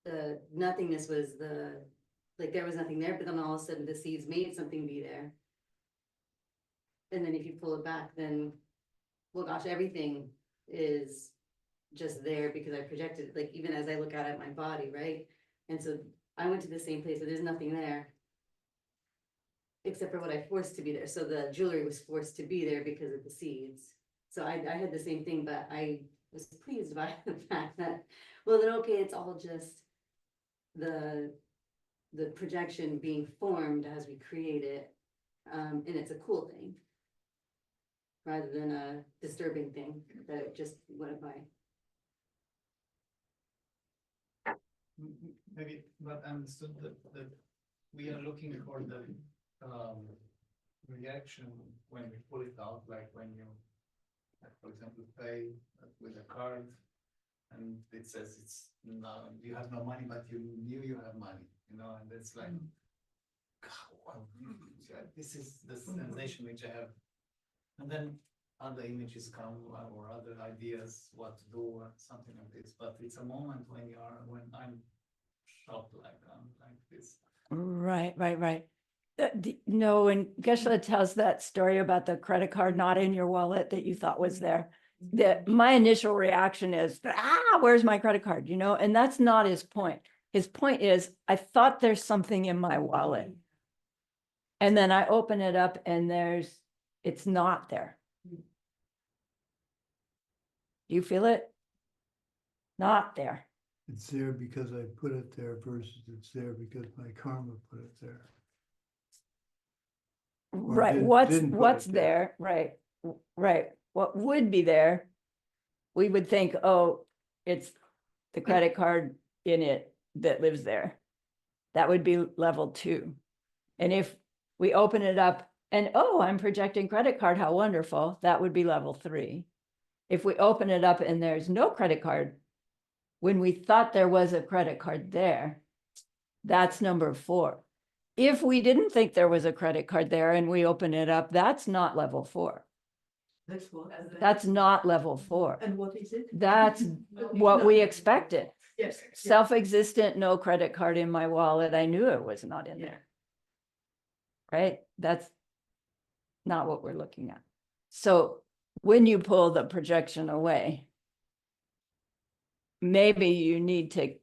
the nothingness was like there was nothing there, but then all of a sudden the seeds made something be there. And then if you pull it back, then, well, gosh, everything is just there because I projected, like, even as I look out at my body, right? And so I went to the same place, but there's nothing there. Except for what I forced to be there. So the jewelry was forced to be there because of the seeds. So I had the same thing, but I was pleased by the fact that, well, then, okay, it's all just the projection being formed as we create it. And it's a cool thing. Rather than a disturbing thing that it just went by. Maybe, but I understood that we are looking for the reaction when we pull it out, like when you, like, for example, pay with a card and it says it's no, you have no money, but you knew you have money, you know, and it's like, God, wow, this is the sensation which I have. And then other images come or other ideas what to do or something like this, but it's a moment when I'm shocked like this. Right. No, and Geshe tells that story about the credit card not in your wallet that you thought was there. That my initial reaction is, where's my credit card? You know, and that's not his point. His point is, I thought there's something in my wallet. And then I open it up and it's not there. Do you feel it? Not there. It's there because I put it there versus it's there because my karma put it there. Right, didn't put what's it there. there, right, what would be there? We would think, oh, it's the credit card in it that lives there. That would be level 2. And if we open it up and, oh, I'm projecting credit card, how wonderful, that would be level 3. If we open it up and there's no credit card, when we thought there was a credit card there, that's number 4. If we didn't think there was a credit card there and we open it up, that's not level 4. That's what. That's not level 4. And what is it? That's what we expected. Yes. Self-existent, no credit card in my wallet. I knew it was not in there. right? That's not what we're looking at. So when you pull the projection away, maybe you need to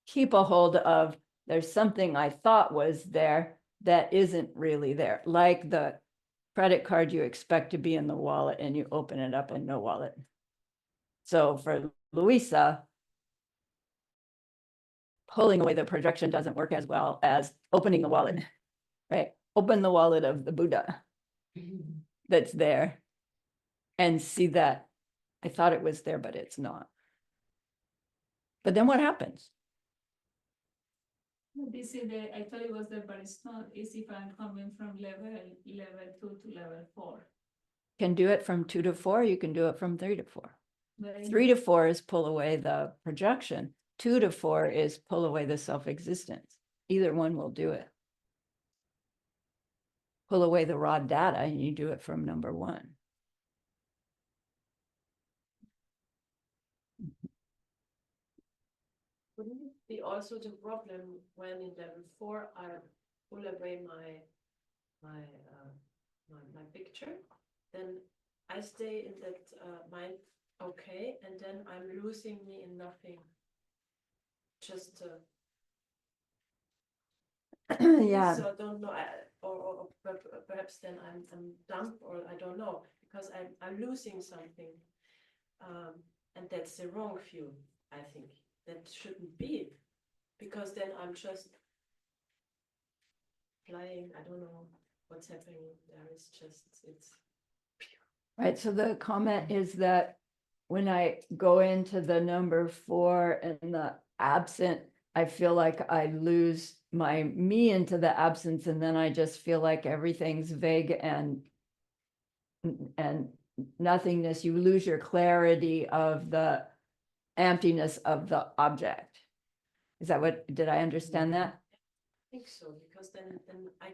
keep a hold of, there's something I thought was there that isn't really there, like the credit card you expect to be in the wallet and you open it up and no wallet. So for Louisa, pulling away the projection doesn't work as well as opening the wallet, right? Open the wallet of the Buddha that's there and see that I thought it was there, but it's not. But then what happens? This is I thought it was there, but it's not easy if I'm coming from level 2 to level 4. Can do it from 2 to 4, you can do it from 3 to 4. But 3 to 4 is pull away the projection. 2 to 4 is pull away the self-existence. Either one will do it. Pull away the raw data and you do it from number 1. Wouldn't it be also the problem when in level 4 I pull away my picture, then I stay in that mind, okay, and then I'm losing me in nothing. Just Yeah, so I don't know, or perhaps then I'm dumb, or I don't know, because I'm losing something, and that's the wrong view. I think that shouldn't be, because then I'm just flying. I don't know what's happening. There is just it's. right. So the comment is that when I go into the number 4 and the absent, I feel like I lose my me into the absence, and then I just feel like everything's vague and nothingness. You lose your clarity of the emptiness of the object. Is that what, did I understand that? I think so, because then I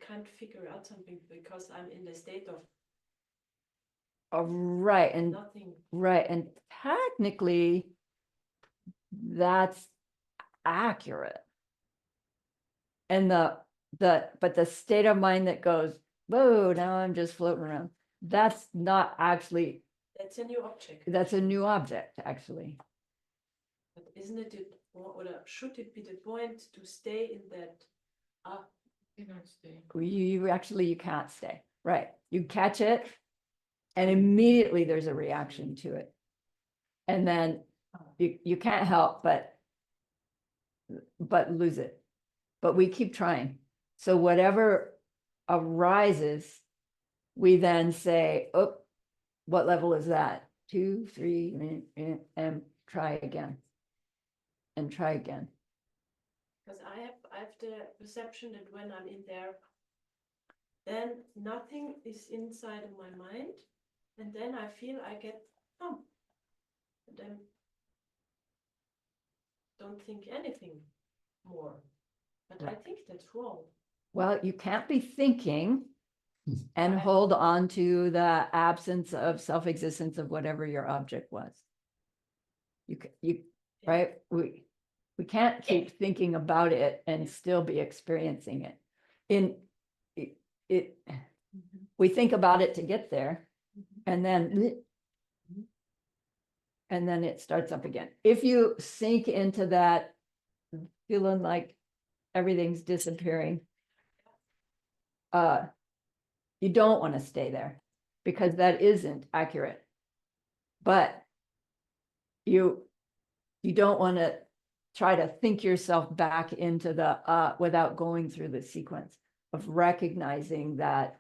can't figure out something because I'm in the state of Oh, right, and nothing. right, and technically that's accurate. And but the state of mind that goes, whoa, now I'm just floating around, that's not actually, That's a new object. that's a new object, actually. But isn't it, or should it be the point to stay in that? You don't stay. You actually, you can't stay, right? You catch it and immediately there's a reaction to it. And then you can't help but lose it. But we keep trying. So whatever arises, we then say, oh, what level is that? 2, 3, and try again. And try again. Because I have the perception that when I'm in there, then nothing is inside of my mind, and then I feel I get and then don't think anything more. But I think that's wrong. Well, you can't be thinking and Right. hold on to the absence of self-existence of whatever your object was. You right? We can't keep thinking about it and still be experiencing it. We think about it to get there, and then it starts up again. If you sink into that feeling like everything's disappearing, you don't want to stay there because that isn't accurate. But you don't want to try to think yourself back into the without going through the sequence of recognizing that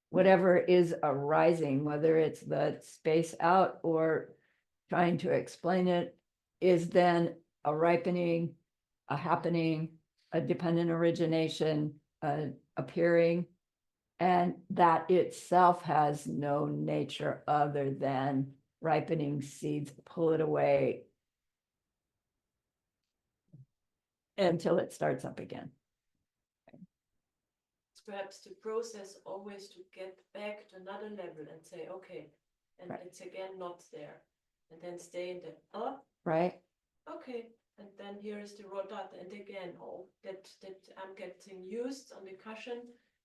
whatever is arising, whether it's the space out or trying to explain it, is then a ripening, a happening, a dependent origination, appearing, and that itself has no nature other than ripening seeds. Pull it away until it starts up again. It's perhaps the process always to get back to another level and say, okay, and Right. it's again not there, and then stay in the Right? okay, and then here is the raw data, and again, that I'm getting used on the cushion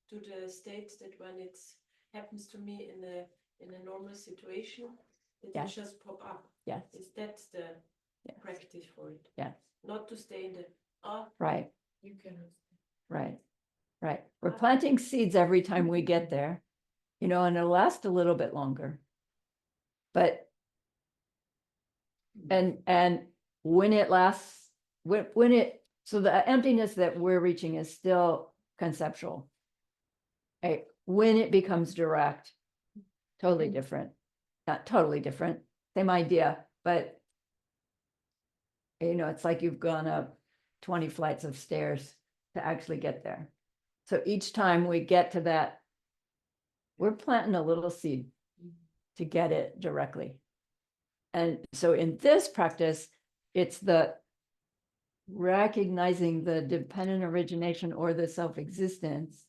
to the state that when it happens to me in a normal situation, it will Yes. just pop up. Yes, Is that the Yes. practice for it? yes, Not to stay in the, oh, right, you can. right, right. We're planting seeds every time we get there, you know, and it'll last a little bit longer. But, and when it lasts, when it, so the emptiness that we're reaching is still conceptual. Right? When it becomes direct, totally different, not totally different, same idea, but you know, it's like you've gone up 20 flights of stairs to actually get there. So each time we get to that, we're planting a little seed to get it directly. And so in this practice, it's the recognizing the dependent origination or the self-existence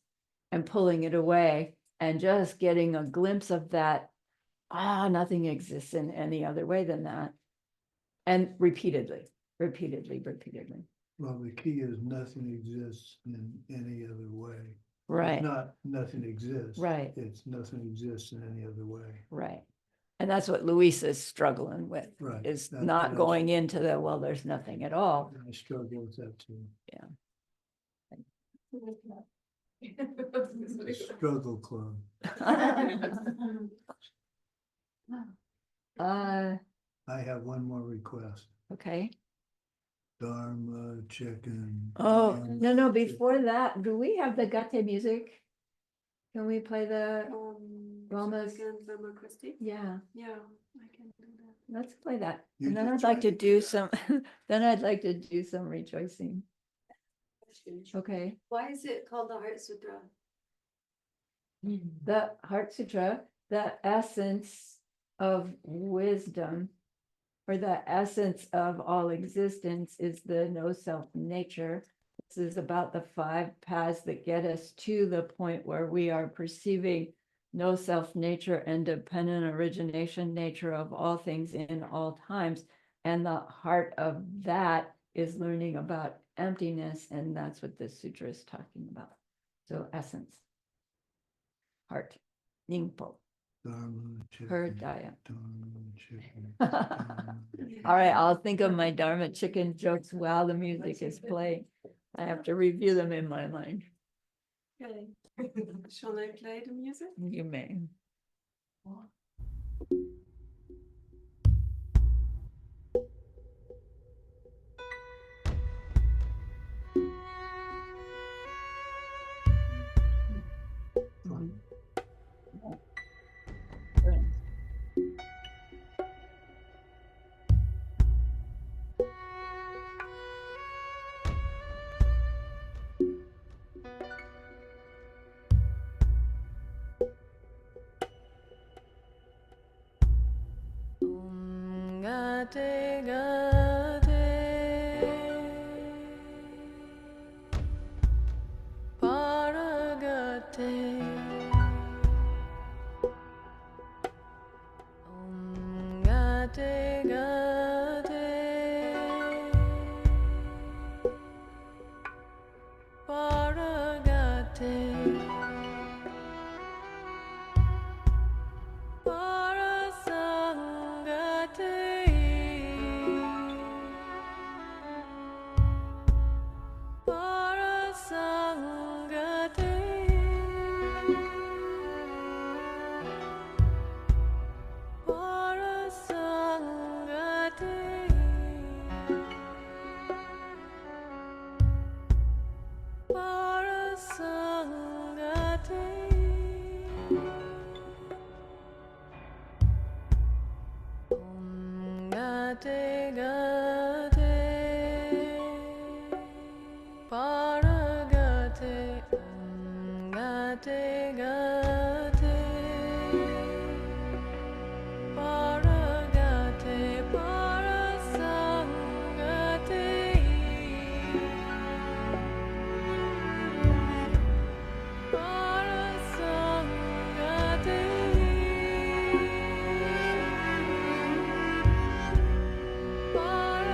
and pulling it away and just getting a glimpse of that. Nothing exists in any other way than that. And repeatedly. Well, the key is nothing exists in any other way. Right, Not nothing exists. Right. It's nothing exists in any other way. right. And that's what Luis is struggling with, Right. is That's- not that's- going into the, well, there's nothing at all. I struggle with that too. The struggle club. I have one more request. Okay. Dharma, chicken. Oh, Dharma, no, chicken. before that, do we have the Gate music? Can we play the, Lamas. yeah, Yeah, I can do that. let's play that. You And then just I'd like try to to do that. some, then I'd like to do some rejoicing. Okay. Why is it called the Heart Sutra? The Heart Sutra, the essence of wisdom, or the essence of all existence, is the no self nature. This is about the 5 paths that get us to the point where we are perceiving no self nature and dependent origination nature of all things in all times. And the heart of that is learning about emptiness. And that's what this sutra is talking about. So essence, heart, Ningpo, Dharma, chicken. Herdaya. Dharma, chicken. All right, I'll think of my Dharma chicken jokes while the music is playing. I have to review them in my mind. Okay. Shall I play the music? You may. Gate, gate, paragate, gate, gate, paragate. Gate, gate, paragate, gate, gate, paragate, parasangate, parasangate.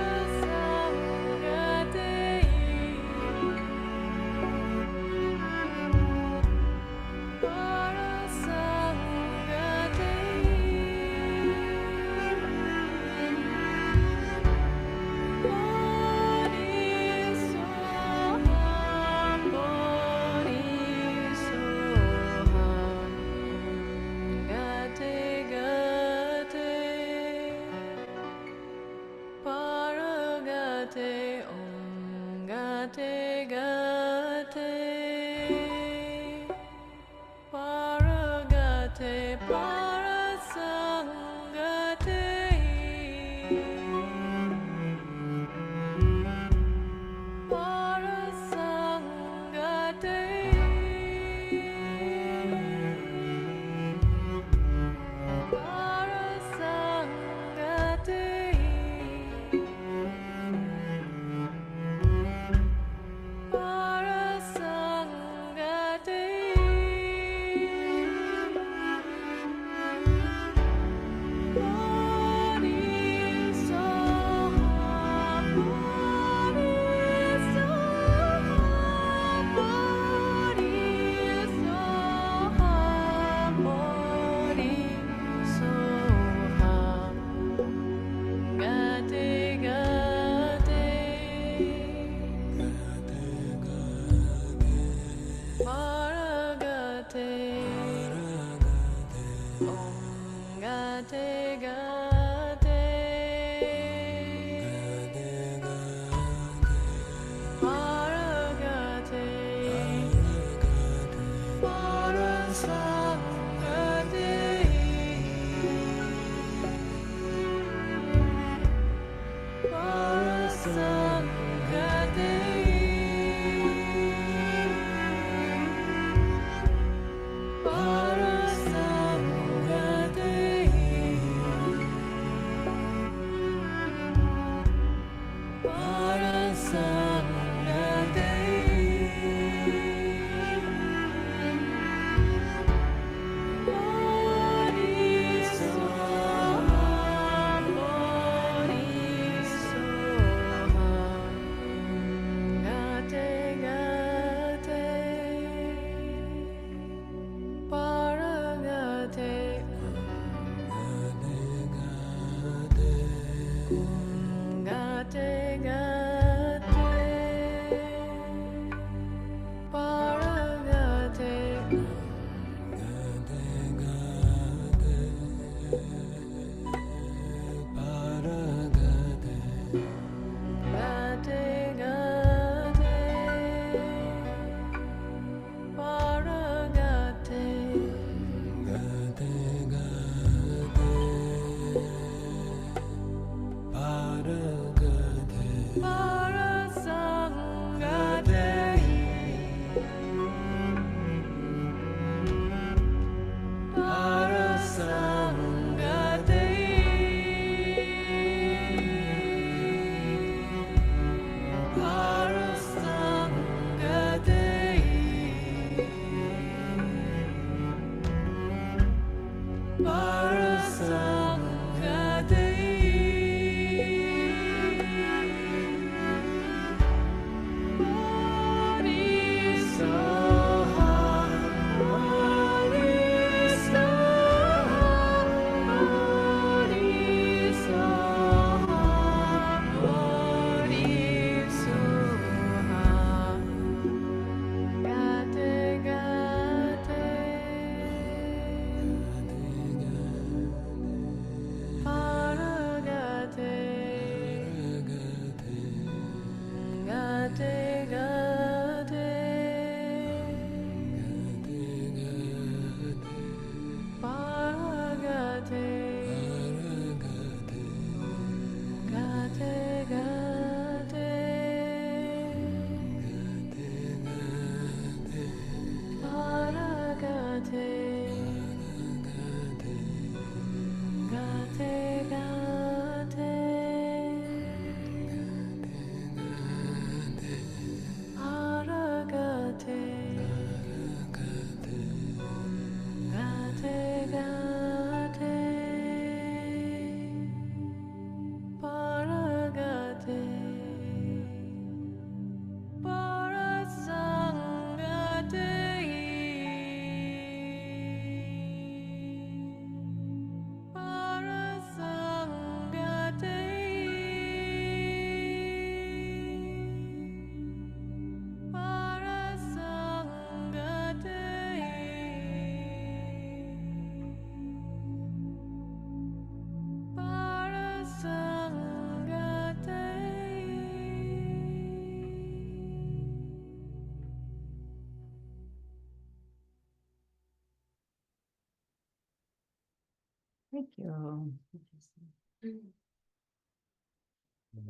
Thank you.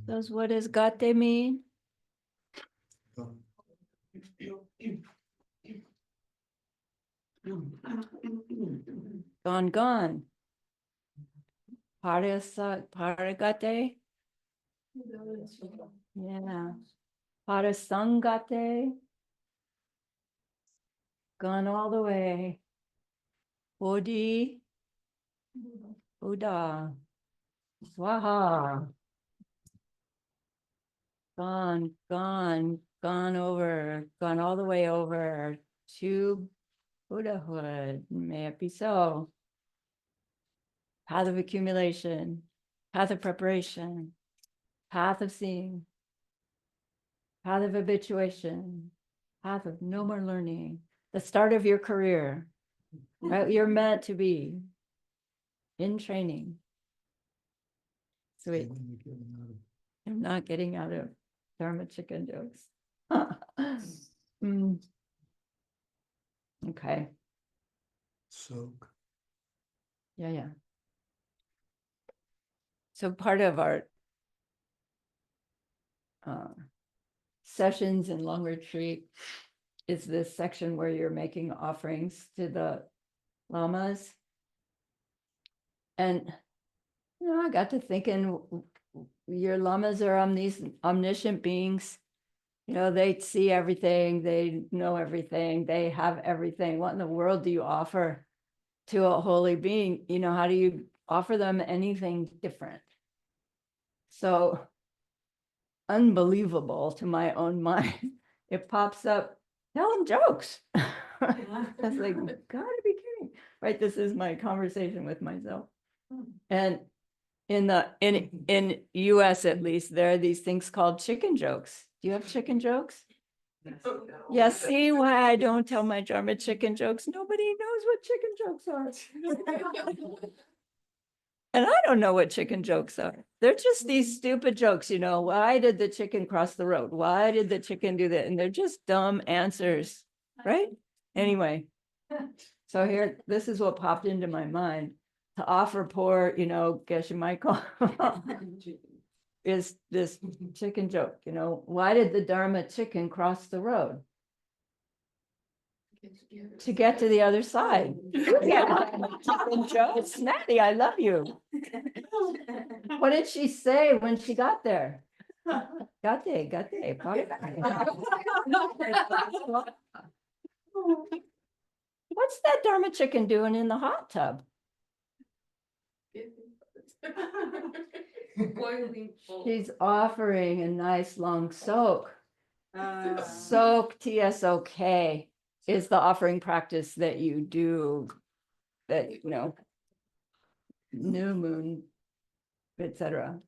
Does what does gate mean? Gone, gone. Paragate? Yeah. Parasangate? Gone all the way. Bodhi? Buddha. Swaha. Gone, gone, gone over, gone all the way over to Buddhahood. May it be so. Path of accumulation, path of preparation, path of seeing, path of habituation, path of no more learning, the start of your career, right? You're meant to be in training. Sweet. I'm not getting out of Dharma chicken jokes. Mm. Okay. Soak. Yeah. So part of our sessions in long retreat is this section where you're making offerings to the lamas. And, I got to thinking, your lamas are omniscient beings. They see everything, they know everything, they have everything. What in the world do you offer to a holy being? How do you offer them anything different? So unbelievable to my own mind. It pops up, tell them jokes. I was like, gotta be kidding. Right. This is my conversation with myself. And in US at least, there are these things called chicken jokes. Do you have chicken jokes? Yeah, see why I don't tell my Dharma chicken jokes? Nobody knows what chicken jokes are. And I don't know what chicken jokes are. They're just these stupid jokes, why did the chicken cross the road? Why did the chicken do that? And they're just dumb answers, right? Anyway, so here, this is what popped into my mind. To offer poor, Geshe Michael is this chicken joke, why did the Dharma chicken cross the road? To get to the other side. Chicken jokes, Natty, I love you. What did she say when she got there? Gate. What's that Dharma chicken doing in the hot tub? She's offering a nice long soak. Soak, TSOK, is the offering practice that you do, that, new moon, etc.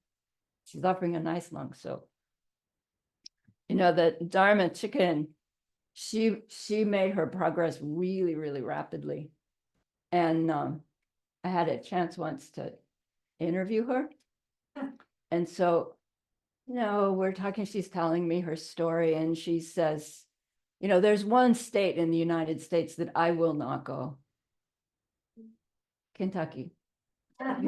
She's offering a nice long soak. The Dharma chicken, she made her progress really, really rapidly. And I had a chance once to interview her. And so, we're talking, she's telling me her story, and she says, there's one state in the United States that I will not go. Kentucky. Got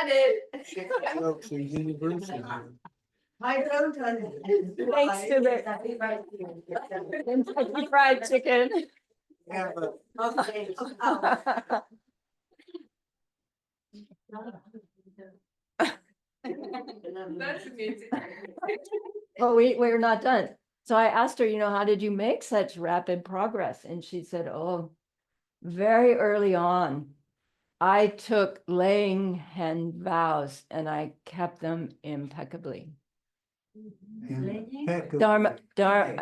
it. I don't understand. Thanks to the Kentucky Fried Chicken. Yeah, but Okay. That's amazing. Well, we're not done. So I asked her, how did you make such rapid progress? And she said, oh, very early on, I took laying hen vows and I kept them impeccably. Dharma,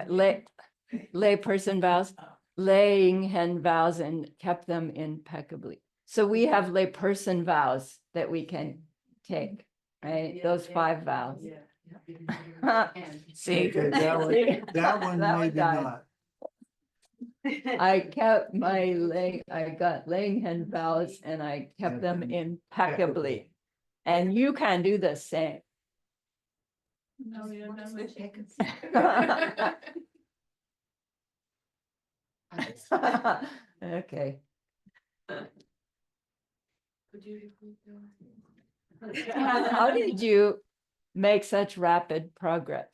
lay person vows, laying hen vows, and kept them impeccably. So we have lay person vows that we can take, right? Those 5 vows. See, okay, that one maybe died. not. I kept I got laying hen vows and I kept them impeccably. And you can do the same. No, you're done with chickens. Okay. Could you repeat How did you make such rapid progress?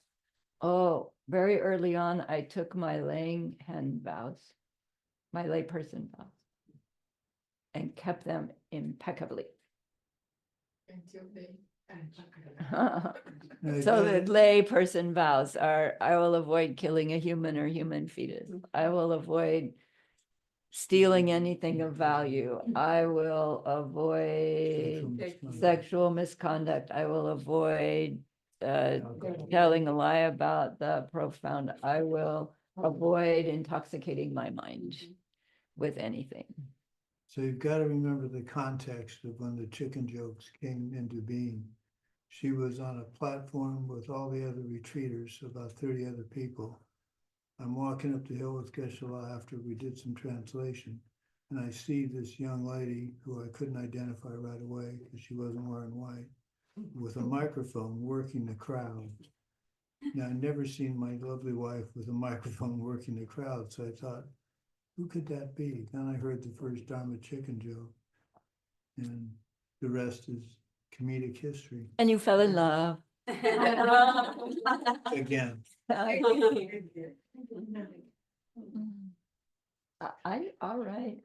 Oh, very early on, I took my laying hen vows, my layperson vows, and kept them impeccably. Until they. So the layperson vows are, I will avoid killing a human or human fetus. I will avoid stealing anything of value. I will avoid sexual misconduct. I will avoid telling a lie about the profound. I will avoid intoxicating my mind with anything. So you've got to remember the context of when the chicken jokes came into being. She was on a platform with all the other retreaters, about 30 other people. I'm walking up the hill with Geshe-la after we did some translation, and I see this young lady who I couldn't identify right away because she wasn't wearing white, with a microphone working the crowd. Now, I'd never seen my lovely wife with a microphone working the crowd, so I thought, who could that be? Then I heard the first Dharma chicken joke, and the rest is comedic history. And you fell in love. Again, All right.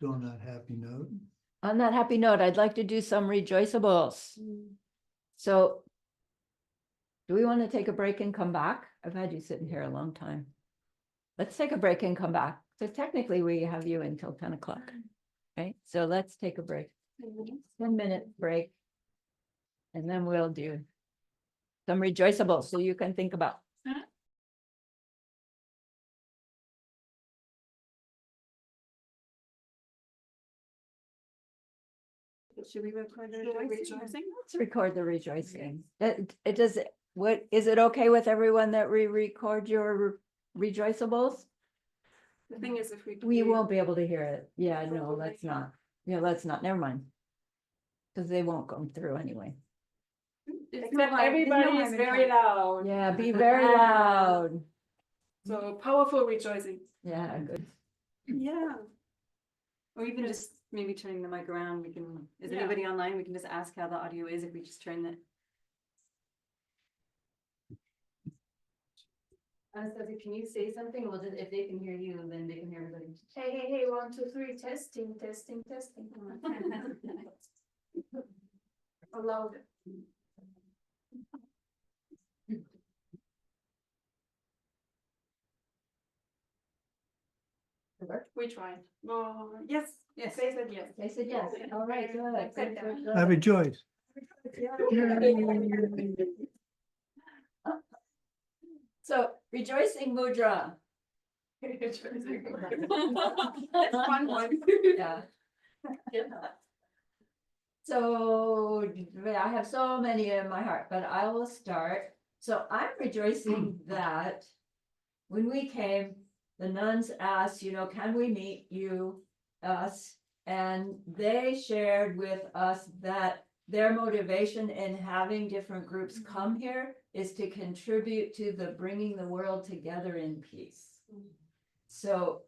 still on that happy note. On that happy note, I'd like to do some rejoiceables. So do we want to take a break and come back? I've had you sitting here a long time. Let's take a break and come back. So technically we have you until 10 o'clock. Right? So let's take a break. 10-minute break. And then we'll do some rejoiceables so you can think about. Should we record the rejoicing? Let's record the rejoicing. It does, what, is it okay with everyone that we record your rejoiceables? The thing is, if We won't be able to hear it. Yeah, no, let's not. Yeah, let's not, never mind. Because they won't come through anyway. Except everybody is very loud. Yeah, be very loud. So powerful rejoicing. Yeah, good. Yeah. Or even just maybe turning the mic around, we can, is Yeah. anybody online? We can just ask how the audio is if we just turn that. Anastasia, can you say something? Well, if they can hear you, then they can hear everybody. Hey, 1, 2, 3, testing. Aloud. We tried. Oh, yes, Yes. they said yes. They said yes. All right, good. Good, good, good. I rejoice. So rejoicing mudra. That's fun one. Yeah. So I have so many in my heart, but I will start. So I'm rejoicing that when we came, the nuns asked, can we meet us? And they shared with us that their motivation in having different groups come here is to contribute to the bringing the world together in peace. So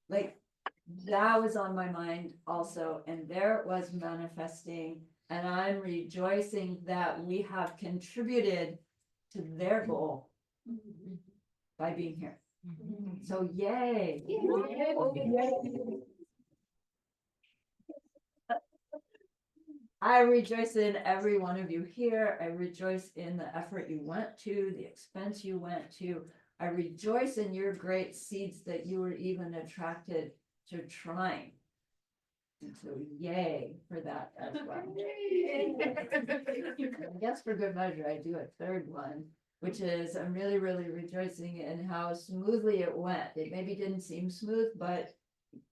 that was on my mind also, and there it was manifesting, and I'm rejoicing that we have contributed to their goal by being here. So yay. I rejoice in every one of you here. I rejoice in the effort you went to, the expense you went to. I rejoice in your great seeds that you were even attracted to trying. And so yay for that as well. I guess for good measure, I do a third one, which is I'm really, really rejoicing in how smoothly it went. It maybe didn't seem smooth, but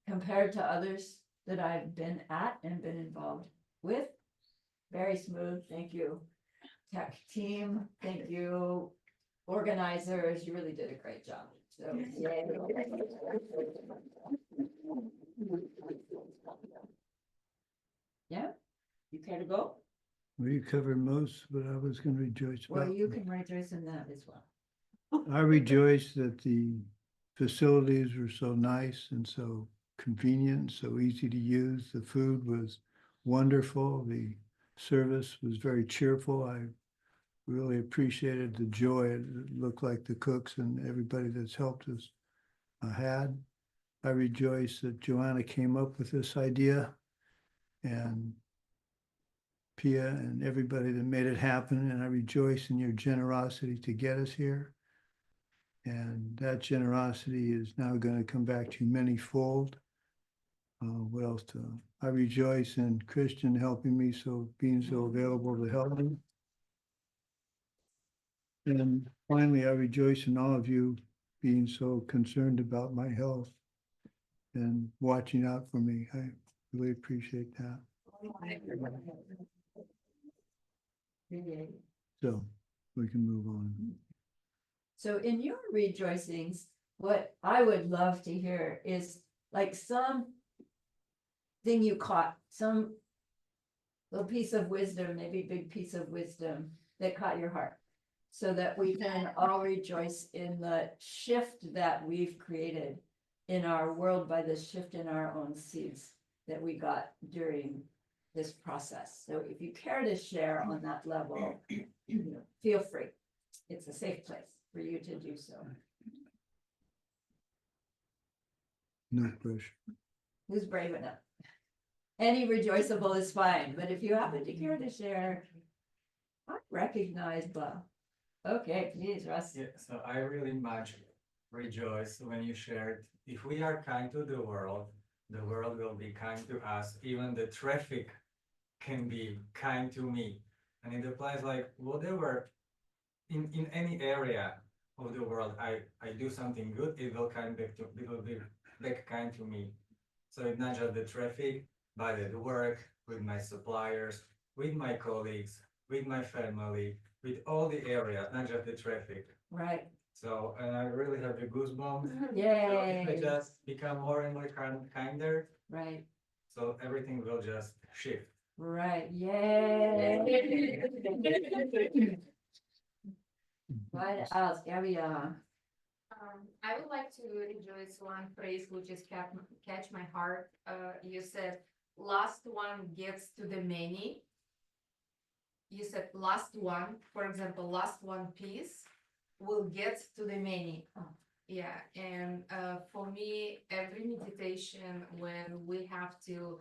compared to others that I've been at and been involved with, very smooth. Thank you, tech team. Thank you, organizers. You really did a great job. So yay. Yeah, you care to go? Well, you covered most, but I was going to rejoice Well, about. you can rejoice in that as well. I rejoice that the facilities were so nice and so convenient, so easy to use. The food was wonderful. The service was very cheerful. I really appreciated the joy it looked like the cooks and everybody that's helped us had. I rejoice that Joanna came up with this idea, and Pia and everybody that made it happen. And I rejoice in your generosity to get us here. And that generosity is now going to come back to you many-fold. What else? I rejoice in Christian helping me, so being so available to help me. And finally, I rejoice in all of you being so concerned about my health and watching out for me. I really appreciate that. So we can move on. So in your rejoicings, what I would love to hear is like some thing you caught, some little piece of wisdom, maybe big piece of wisdom that caught your heart. So that we can all rejoice in the shift that we've created in our world by the shift in our own seeds that we got during this process. So if you care to share on that level, feel free. It's a safe place for you to do so. No pressure. Who's brave enough? Any rejoiceable is fine, but if you happen to care to share, I recognize Bob. Okay, please, Russ. Yeah, so I really much rejoice when you shared, if we are kind to the world will be kind to us. Even the traffic can be kind to me. And it applies like whatever, in any area of the world, I do something good, it will be back kind to me. So it's not just the traffic, but at work, with my suppliers, with my colleagues, with my family, with all the areas, not just the traffic. Right. So, and I really have the goosebumps. So Yay. if I just become more and more kinder, Right. so everything will just shift. Right. Yay. What else? Gabriella. I would like to rejoice one phrase which just catch my heart. You said, last one gives to the many. You said last one, for example, last one piece will get to the many. Oh. Yeah, and for me, every meditation when we have to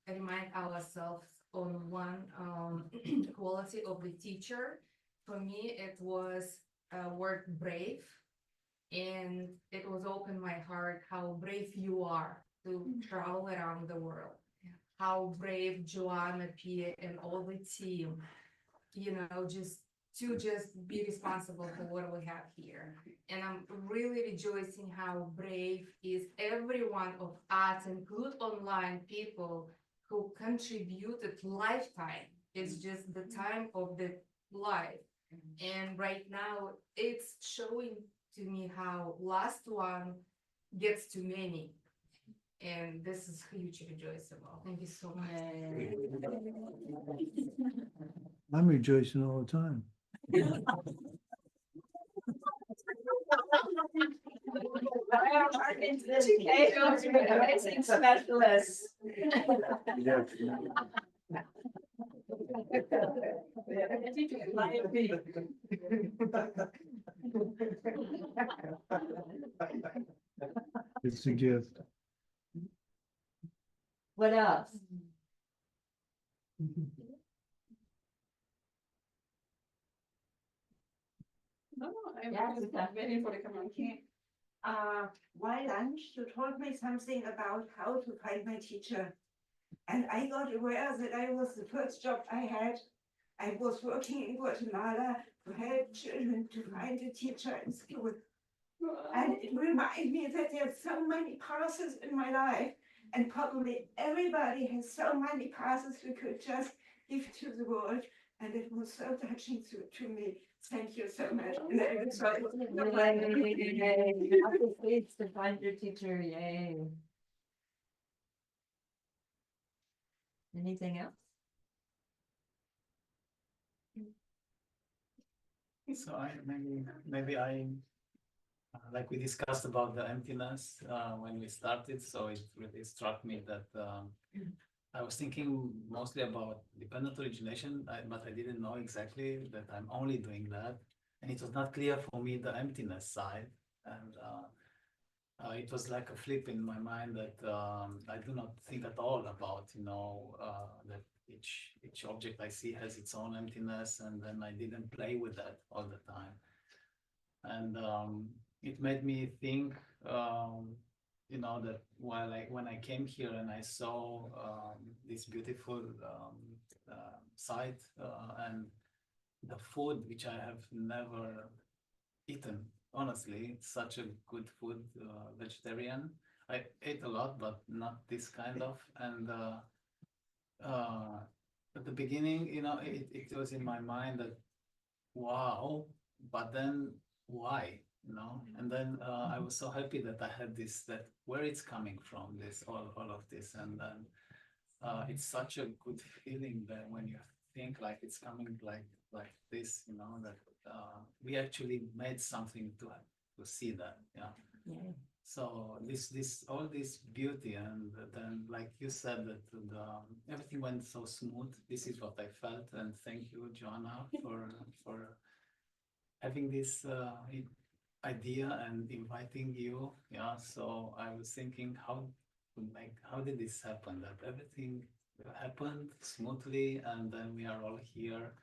remind ourselves on one quality of the teacher, for me it was word brave, and it was open my heart how brave you are to travel around the world. How brave Joanna, Pia, and all the team, just to be responsible for what we have here. And I'm really rejoicing how brave is every one of us, include online people who contributed lifetime. It's just the time of the life. And right now it's showing to me how last one gets to many. And this is huge rejoicable. Thank you so much. I'm rejoicing all the time. Amazing specialists. It's a gift. What else? No, I'm Yeah, just Sutra. waiting for the command. While lunch, you told me something about how to find my teacher. And I got aware that I was the first job I had. I was working in Guatemala to help children to find a teacher in school. And it reminded me that there's so many passes in my life, and probably everybody has so many passes we could just give to the world. And it was so touching to me. Thank you so much. And I was so Yay. To find your teacher, yay. Anything else? So maybe I like we discussed about the emptiness when we started, so it really struck me that I was thinking mostly about dependent origination, but I didn't know exactly that I'm only doing that. And it was not clear for me the emptiness side. And it was like a flip in my mind that I do not think at all about, that each object I see has its own emptiness, and then I didn't play with that all the time. And it made me think, that when I came here and I saw this beautiful site and the food which I have never eaten. Honestly, it's such a good food, vegetarian. I ate a lot, but not this kind of. And at the beginning, it was in my mind that, wow, but then why? And then I was so happy that I had this, that where it's coming from, this all of this. And then it's such a good feeling that when you think like it's coming like this, that we actually made something to see that. Yeah. Yeah. So this all this beauty, and then like you said that everything went so smooth. This is what I felt, and thank you, Joanna, for having this idea and inviting you. Yeah. So I was thinking how did this happen? That everything happened smoothly, and then we are all here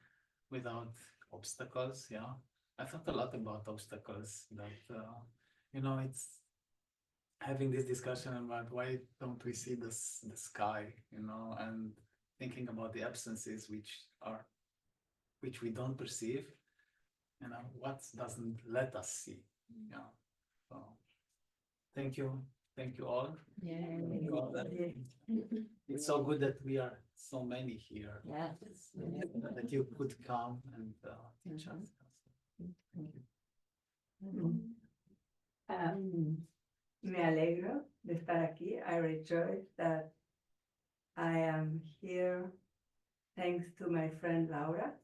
without obstacles. Yeah. I thought a lot about obstacles that, it's having this discussion about why don't we see the sky, and thinking about the absences which we don't perceive, what doesn't let us see. Yeah. So thank you all. Yeah. Thank you all that- It's so good that we are so many here. Yeah. That you could come and teach us. Thank you. Me alegro de estar aquí. I rejoice that I am here thanks to my friend Laura.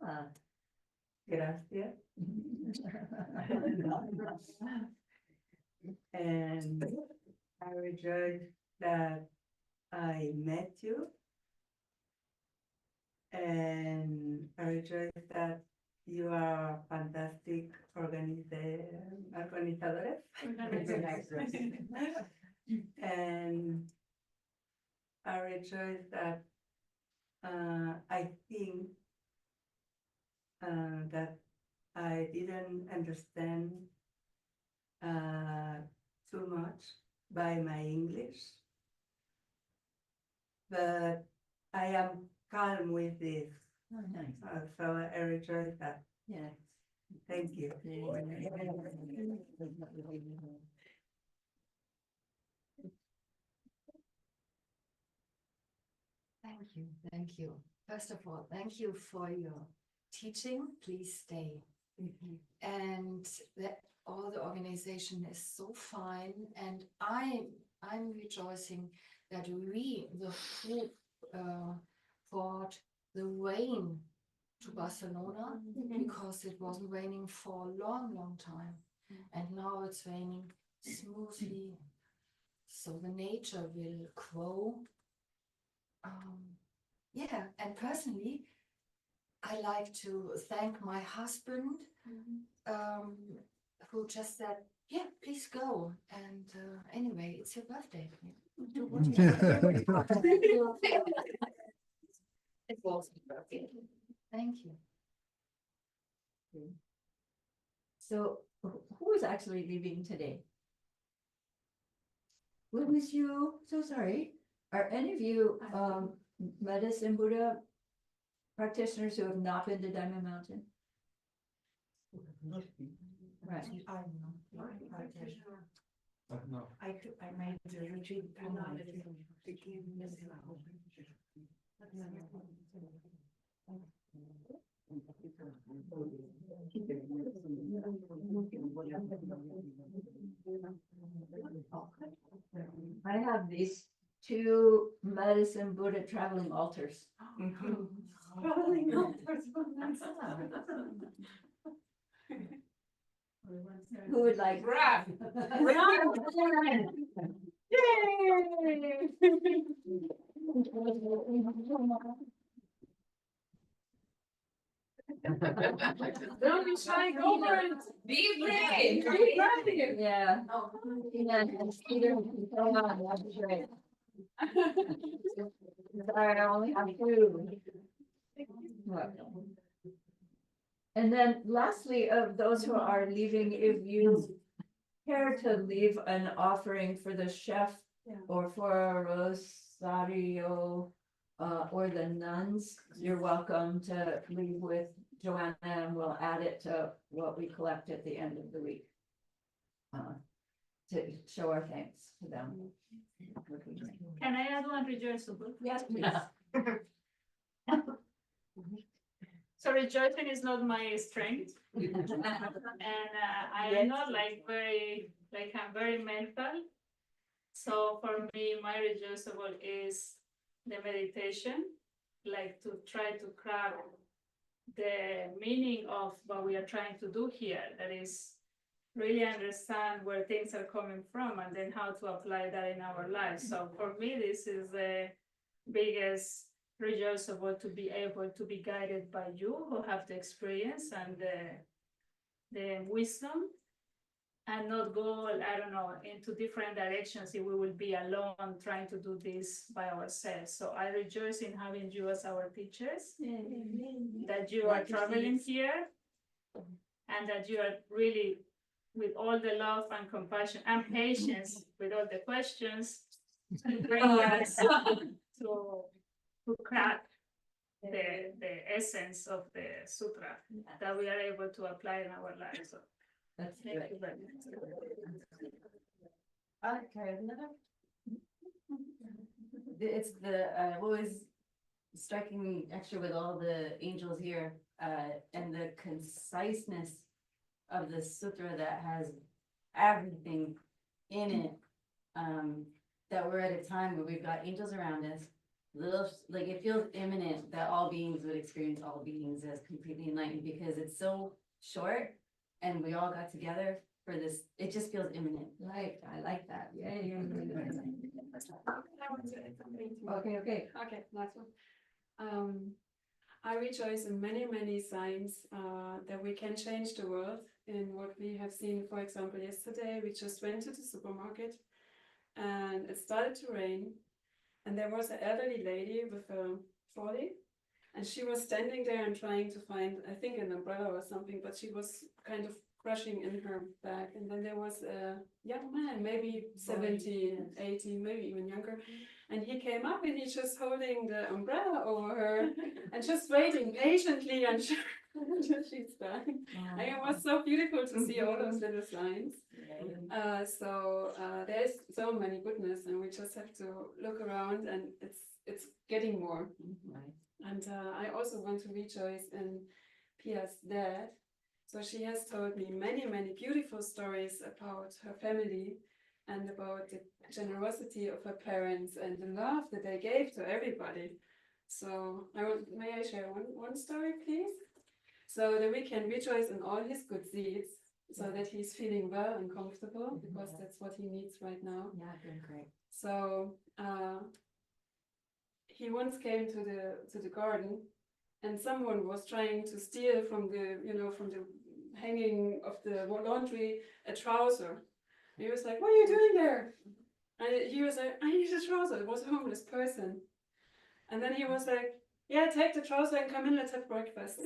Ah. Gracias. And I rejoice that I met you. And I rejoice that you are fantastic organizadores. And I rejoice that I think that I didn't understand too much by my English, but I am calm with this. Oh, nice. So I rejoice that. Yeah. Thank you. Thank you. First of all, thank you for your teaching. Please stay. And that all the organization is so fine, and I'm rejoicing that we, the group, brought the rain to Barcelona because it wasn't raining for a long time, and now it's raining smoothly, so the nature will grow. Yeah, and personally, I like to thank my husband, who just said, yeah, please go. And anyway, it's your birthday. Do what you want. It was your birthday. Thank you. So who is actually leaving today? What was you? So sorry. Are any of you medicine Buddha practitioners who have not been to Diamond Mountain? Right. No. I made the retreat. I have these two medicine Buddha traveling altars. Traveling altars. Who would like? Bruh. Don't be shy, go for it. Be brave. Yeah. Yeah, and Peter, come on, that'd be great. Sorry, I only have two. And then lastly, of those who are leaving, if you care to leave an offering for the chef or for Rosario, or the nuns, you're welcome to leave with Joanna and we'll add it to what we collect at the end of the week. To show our thanks to them. Can I add one rejoicable? Yes, please. So rejoicing is not my strength. And I am not like I'm very mental. So for me, my rejoicable is the meditation, like to try to crack the meaning of what we are trying to do here. That is really understand where things are coming from and then how to apply that in our lives. So for me, this is the biggest rejoicable, to be able to be guided by you who have the experience and the wisdom, and not go, I don't know, into different directions if we will be alone trying to do this by ourselves. So I rejoice in having you as our teachers, that you are traveling here, and that you are really, with all the love and compassion and patience with all the questions, bring us to crack the essence of the sutra that we are able to apply in our lives. So That's thank good. you very much. Okay, another. It's what was striking me extra with all the angels here, and the conciseness of the sutra that has everything in it. That we're at a time where we've got angels around us. Like it feels imminent that all beings would experience all beings as completely enlightened, because it's so short and we all got together for this. It just feels imminent. Right, I like that. Yeah. Okay. Okay, last one. I rejoice in many, many signs that we can change the world in what we have seen. For example, yesterday we just went to the supermarket and it started to rain, and there was an elderly lady with a trolley, and she was standing there and trying to find, I think, an umbrella or something, but she was kind of crushing in her bag. And then there was a young man, maybe 17, 18, maybe even younger, and he came up and he's just holding the umbrella over her and just waiting patiently until she's done. And it was so beautiful to see all those little signs. There's so many goodness, and we just have to look around, and it's getting more. And I also want to rejoice in Pia's dad. So she has told me many, many beautiful stories about her family and about the generosity of her parents and the love that they gave to everybody. So may I share one story, please? So that we can rejoice in all his good deeds, so that he's feeling well and comfortable, because that's what he needs right now. Yeah, great. So he once came to the garden, and someone was trying to steal from the hanging of the laundry a trouser. He was like, "What are you doing there?" And he was like, "I need a trouser." It was a homeless person. And then he was like, "Yeah, take the trouser and come in, let's have breakfast."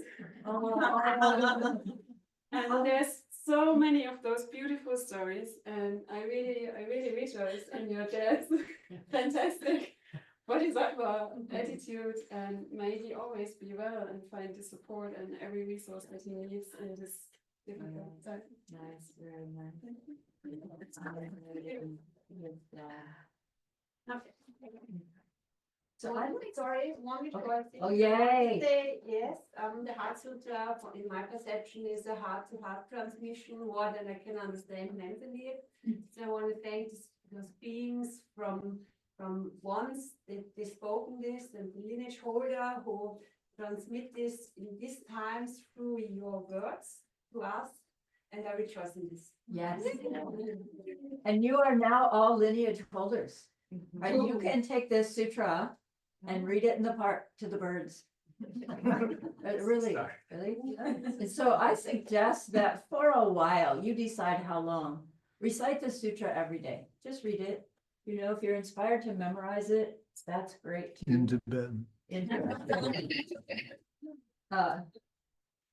And there's so many of those beautiful stories, and I really rejoice in your dad's fantastic bodhisattva attitude, and may he always be well and find the support and every resource that he needs in this difficult time. Nice, very nice. Okay. So I'm sorry, one because Oh, yay. yes, the Heart Sutra, in my perception, is a heart-to-heart transmission more than I can understand mentally. So I want to thank those beings from once they spoken this, and the lineage holder who transmit this in these times through your words to us. And I will trust in this. Yes. And you are now all lineage holders. And you can take this sutra and read it in the park to the birds. Really, really. And so I suggest that for a while, you decide how long. Recite the sutra every day. Just read it. You know, if you're inspired to memorize it, that's great. In Tibetan.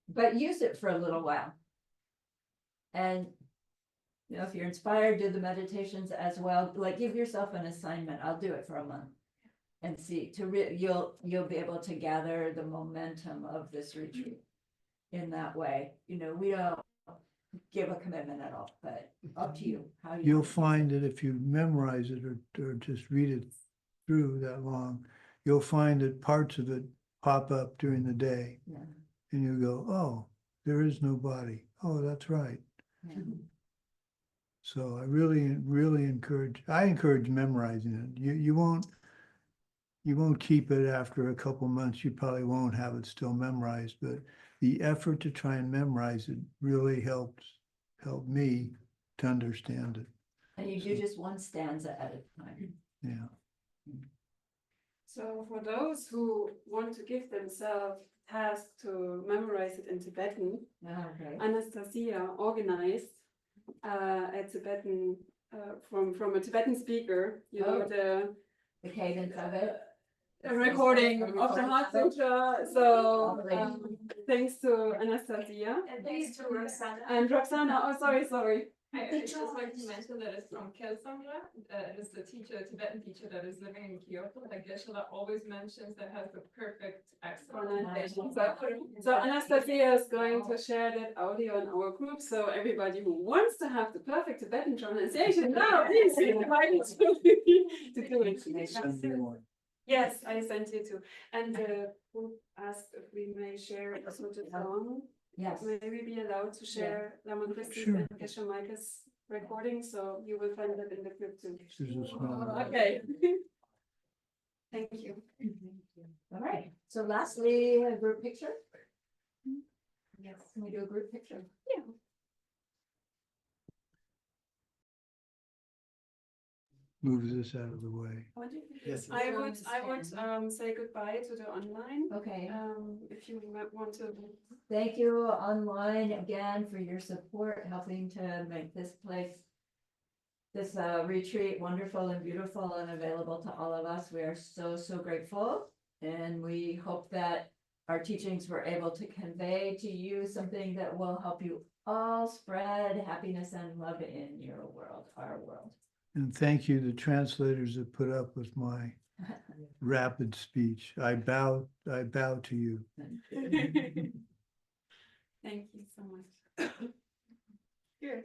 But use it for a little while. And, you know, if you're inspired, do the meditations as well. Like, give yourself an assignment. I'll do it for a month. And see, you'll be able to gather the momentum of this retreat in that way. You know, we don't give a commitment at all, but up to you. How you You'll want to use find it. that if you memorize it or just read it through that long, you'll find that parts of it pop up during the day. Yeah. And you go, oh, there is no body. Oh, that's right. Yeah. So I really, really encourage memorizing it. You won't keep it after a couple months. You probably won't have it still memorized, but the effort to try and memorize it really helped me to understand it. And you do just one stanza at a time. Yeah. So for those who want to give themselves task to memorize it in Tibetan, Okay. Anastasia organized a Tibetan from a Tibetan speaker, you know, The cadence of it. a recording of the Heart Sutra. So thanks to Anastasia And thanks to Roxana. and Roxana. Oh, sorry. I just like to mention that it's from Kelsandra. It is the teacher, Tibetan teacher that is living in Kyoto. Like Geshe-la always mentions that has the perfect accent. Pronunciation. So Anastasia is going to share that audio in our group. So everybody who wants to have the perfect Tibetan pronunciation, now please be invited to do it. Send me one. Yes, I sent you to. And the group asked if we may share a Sutra song. Yes. May we be allowed to share Lama Christie's Sure. and Geshe Micah's recording? So you will find that in the group too. This is a small- Okay. Thank you. All right. So lastly, a group picture. Yes. Can we do a group picture? Yeah. Move this out of the way. Yes. I would say goodbye to the online. Okay. If you might want to. Thank you online again for your support, helping to make this place, this retreat wonderful and beautiful and available to all of us. We are so, so grateful. And we hope that our teachings were able to convey to you something that will help you all spread happiness and love in your world, our world. And thank you, the translators that put up with my rapid speech. I bow to you. Thank you so much. Good.